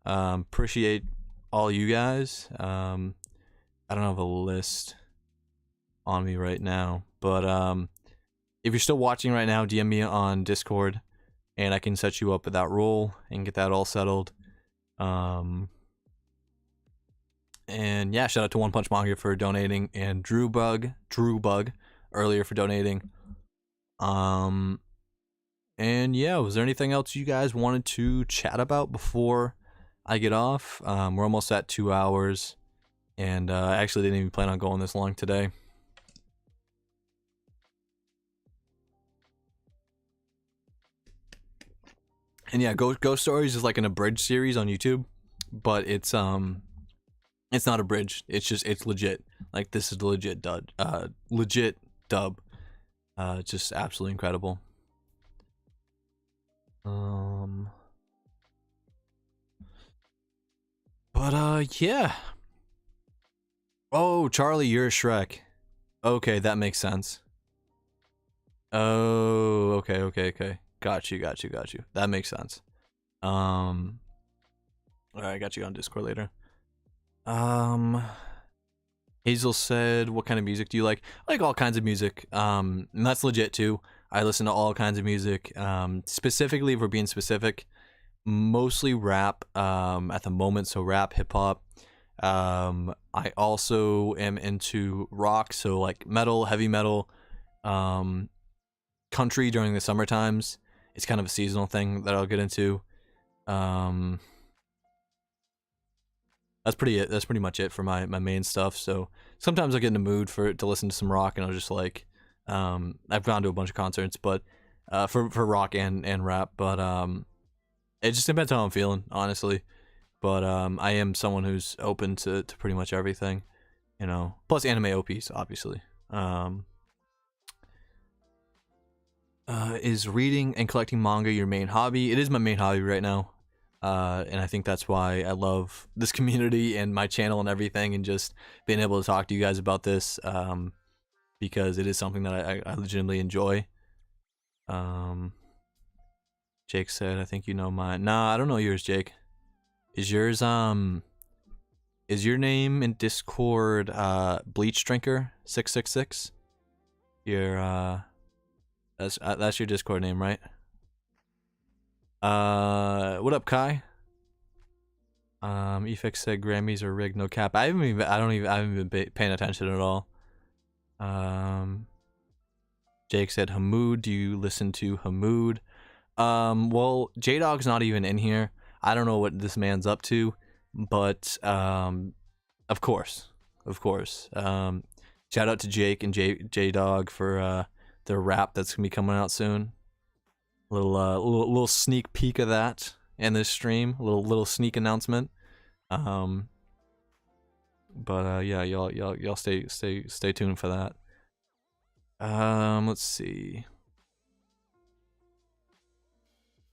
Appreciate all you guys. I don't have a list on me right now, but if you're still watching right now, DM me on Discord and I can set you up with that role and get that all settled. And yeah, shout out to One Punch Manga for donating, and Drew Bug earlier for donating. And yeah, was there anything else you guys wanted to chat about before I get off? We're almost at 2 hours, and I actually didn't even plan on going this long today. And yeah, Ghost Stories is like an abridged series on YouTube, but it's not abridged. It's legit. Like, this is the legit dub. Just absolutely incredible. Yeah. Oh, Charlie, you're a Shrek. Okay, that makes sense. Oh, okay. Got you. That makes sense. Alright, I got you on Discord later. Hazel said, what kind of music do you like? I like all kinds of music. And that's legit too. I listen to all kinds of music. Specifically, if we're being specific, mostly rap at the moment, so rap, hip hop. I also am into rock, so like metal, heavy metal, country during the summer times. It's kind of a seasonal thing that I'll get into. That's pretty much it for my main stuff. So sometimes I get in the mood to listen to some rock, and I'll just like, I've gone to a bunch of concerts, but for rock and rap, but it just depends how I'm feeling, honestly. But I am someone who's open to pretty much everything, you know. Plus anime OPs, obviously. Is reading and collecting manga your main hobby? It is my main hobby right now. And I think that's why I love this community and my channel and everything, and just being able to talk to you guys about this, because it is something that I legitimately enjoy. Jake said, I think you know mine. Nah, I don't know yours, Jake. Is yours, is your name in Discord, Bleach Drinker 666? Your, that's your Discord name, right? What up, Kai? Efix said Grammys are rigged, no cap. I haven't even been paying attention at all. Jake said Hamoud. Do you listen to Hamoud? Well, J-Dog's not even in here. I don't know what this man's up to, but of course. Shout out to Jake and J-Dog for their rap that's gonna be coming out soon. Little sneak peek of that in this stream. Little sneak announcement. But yeah, y'all stay tuned for that. Let's see.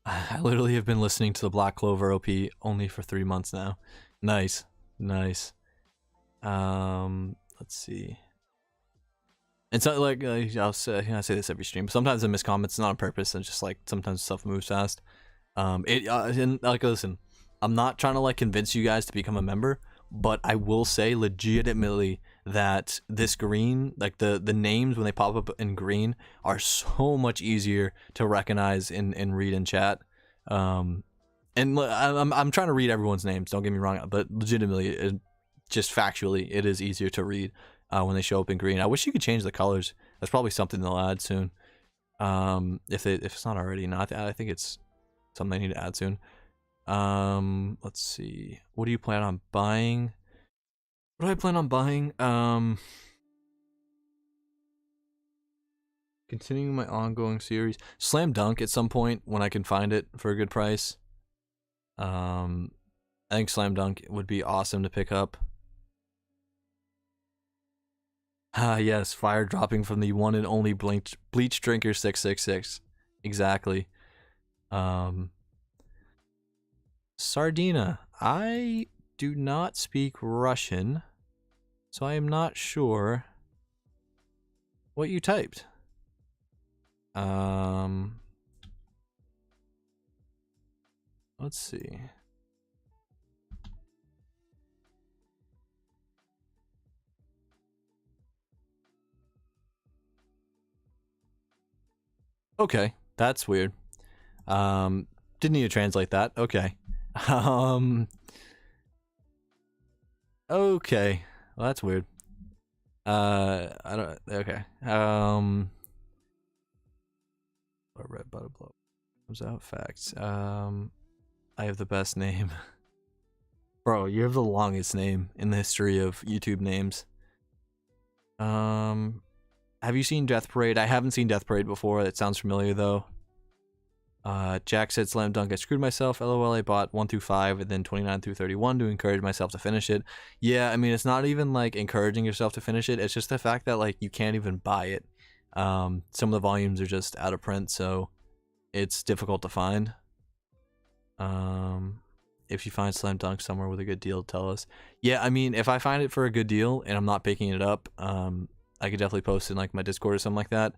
I literally have been listening to the Black Clover OP only for 3 months now. Nice. Let's see. And so, like, I say this every stream. Sometimes I miss comments, not on purpose. And just like sometimes stuff moves fast. And like, listen, I'm not trying to like convince you guys to become a member, but I will say legitimately that this green, like the names when they pop up in green, are so much easier to recognize and read in chat. And I'm trying to read everyone's names. Don't get me wrong, but legitimately, just factually, it is easier to read when they show up in green. I wish you could change the colors. That's probably something they'll add soon. If it's not already. No, I think it's something they need to add soon. Let's see. What do you plan on buying? What do I plan on buying? Continuing my ongoing series. Slam Dunk at some point when I can find it for a good price. I think Slam Dunk would be awesome to pick up. Yes, fire dropping from the one and only Bleach Drinker 666. Exactly. Sardina, I do not speak Russian, so I am not sure what you typed. Let's see. Okay, that's weird. Didn't need to translate that. Okay. Okay. Well, that's weird. I don't. Okay. Red butterfly comes out. Facts. I have the best name. Bro, you have the longest name in the history of YouTube names. Have you seen Death Parade? I haven't seen Death Parade before. That sounds familiar though. Jack said Slam Dunk. I screwed myself. LOL. I bought 1 through 5 and then 29 through 31 to encourage myself to finish it. Yeah, I mean, it's not even like encouraging yourself to finish it. It's just the fact that like you can't even buy it. Some of the volumes are just out of print, so it's difficult to find. If you find Slam Dunk somewhere with a good deal, tell us. Yeah, I mean, if I find it for a good deal and I'm not picking it up, I could definitely post in like my Discord or something like that.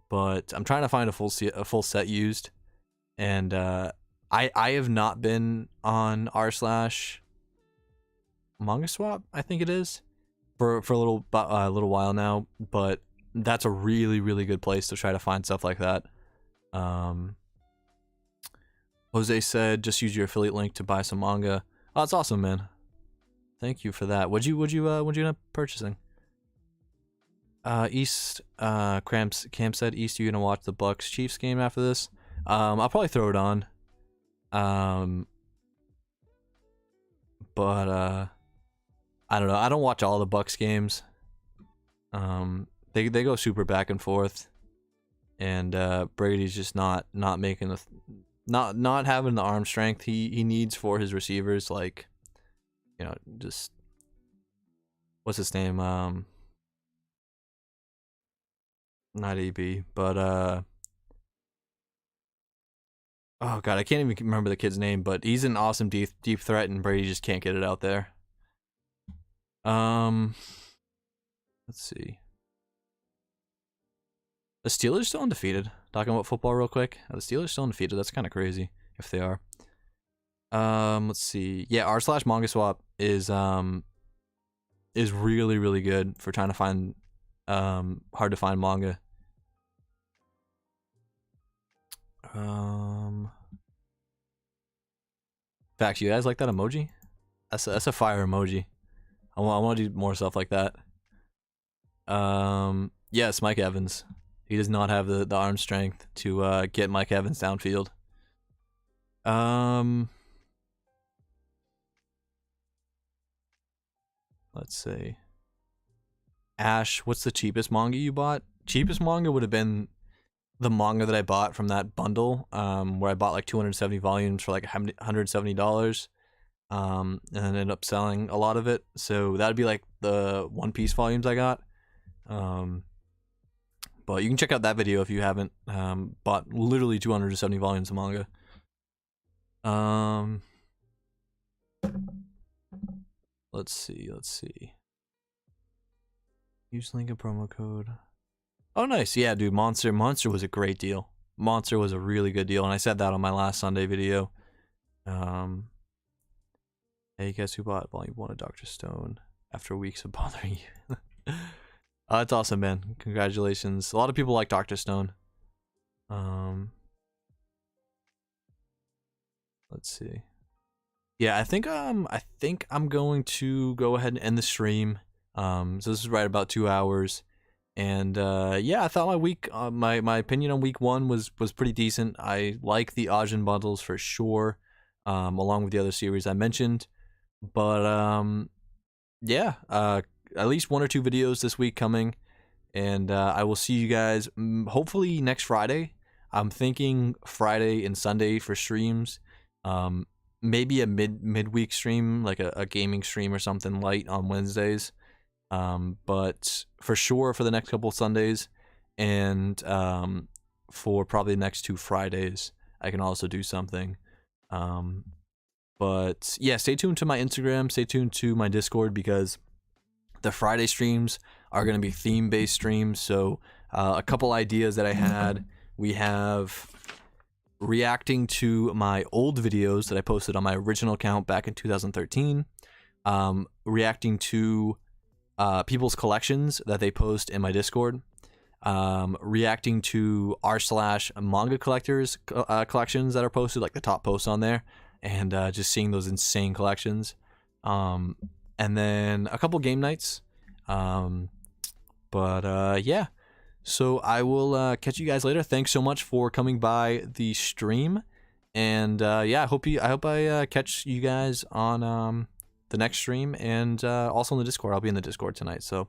But I'm trying to find a full set used, and I have not been on r/Manga Swap, I think it is, for a little while now. But that's a really, really good place to try to find stuff like that. Jose said, just use your affiliate link to buy some manga. Oh, that's awesome, man. Thank you for that. What'd you end up purchasing? East, Cam said, East, you gonna watch the Bucks Chiefs game after this? I'll probably throw it on. But I don't know. I don't watch all the Bucks games. They go super back and forth, and Brady's just not making the not having the arm strength he needs for his receivers. Like, you know, just what's his name? Not AB, but oh god, I can't even remember the kid's name, but he's an awesome deep threat, and Brady just can't get it out there. Let's see. The Steelers still undefeated. Talking about football real quick. The Steelers still undefeated. That's kind of crazy if they are. Let's see. Yeah, r/manga swap is really, really good for trying to find hard to find manga. Facts, you guys like that emoji? That's a fire emoji. I want to do more stuff like that. Yes, Mike Evans. He does not have the arm strength to get Mike Evans downfield. Let's see. Ash, what's the cheapest manga you bought? Cheapest manga would have been the manga that I bought from that bundle, where I bought like 270 volumes for like $170. And then ended up selling a lot of it. So that'd be like the One Piece volumes I got. But you can check out that video if you haven't. Bought literally 270 volumes of manga. Let's see. Use link and promo code. Oh, nice. Yeah, dude, Monster was a great deal. Monster was a really good deal, and I said that on my last Sunday video. Hey, guess who bought Volume 1 of Dr. Stone after weeks of bothering you? It's awesome, man. Congratulations. A lot of people like Dr. Stone. Let's see. Yeah, I think I'm going to go ahead and end the stream. So this is right about 2 hours. And yeah, I thought my week, my opinion on week 1 was pretty decent. I like the Ajin bundles for sure, along with the other series I mentioned. But yeah, at least 1 or 2 videos this week coming, and I will see you guys hopefully next Friday. I'm thinking Friday and Sunday for streams. Maybe a midweek stream, like a gaming stream or something light on Wednesdays. But for sure for the next couple of Sundays, and for probably the next 2 Fridays, I can also do something. But yeah, stay tuned to my Instagram, stay tuned to my Discord, because the Friday streams are going to be theme-based streams. So a couple ideas that I had, we have reacting to my old videos that I posted on my original account back in 2013, reacting to people's collections that they post in my Discord, reacting to r/manga collectors collections that are posted, like the top posts on there, and just seeing those insane collections, and then a couple game nights. But yeah, so I will catch you guys later. Thanks so much for coming by the stream, and yeah, I hope I catch you guys on the next stream, and also in the Discord. I'll be in the Discord tonight, so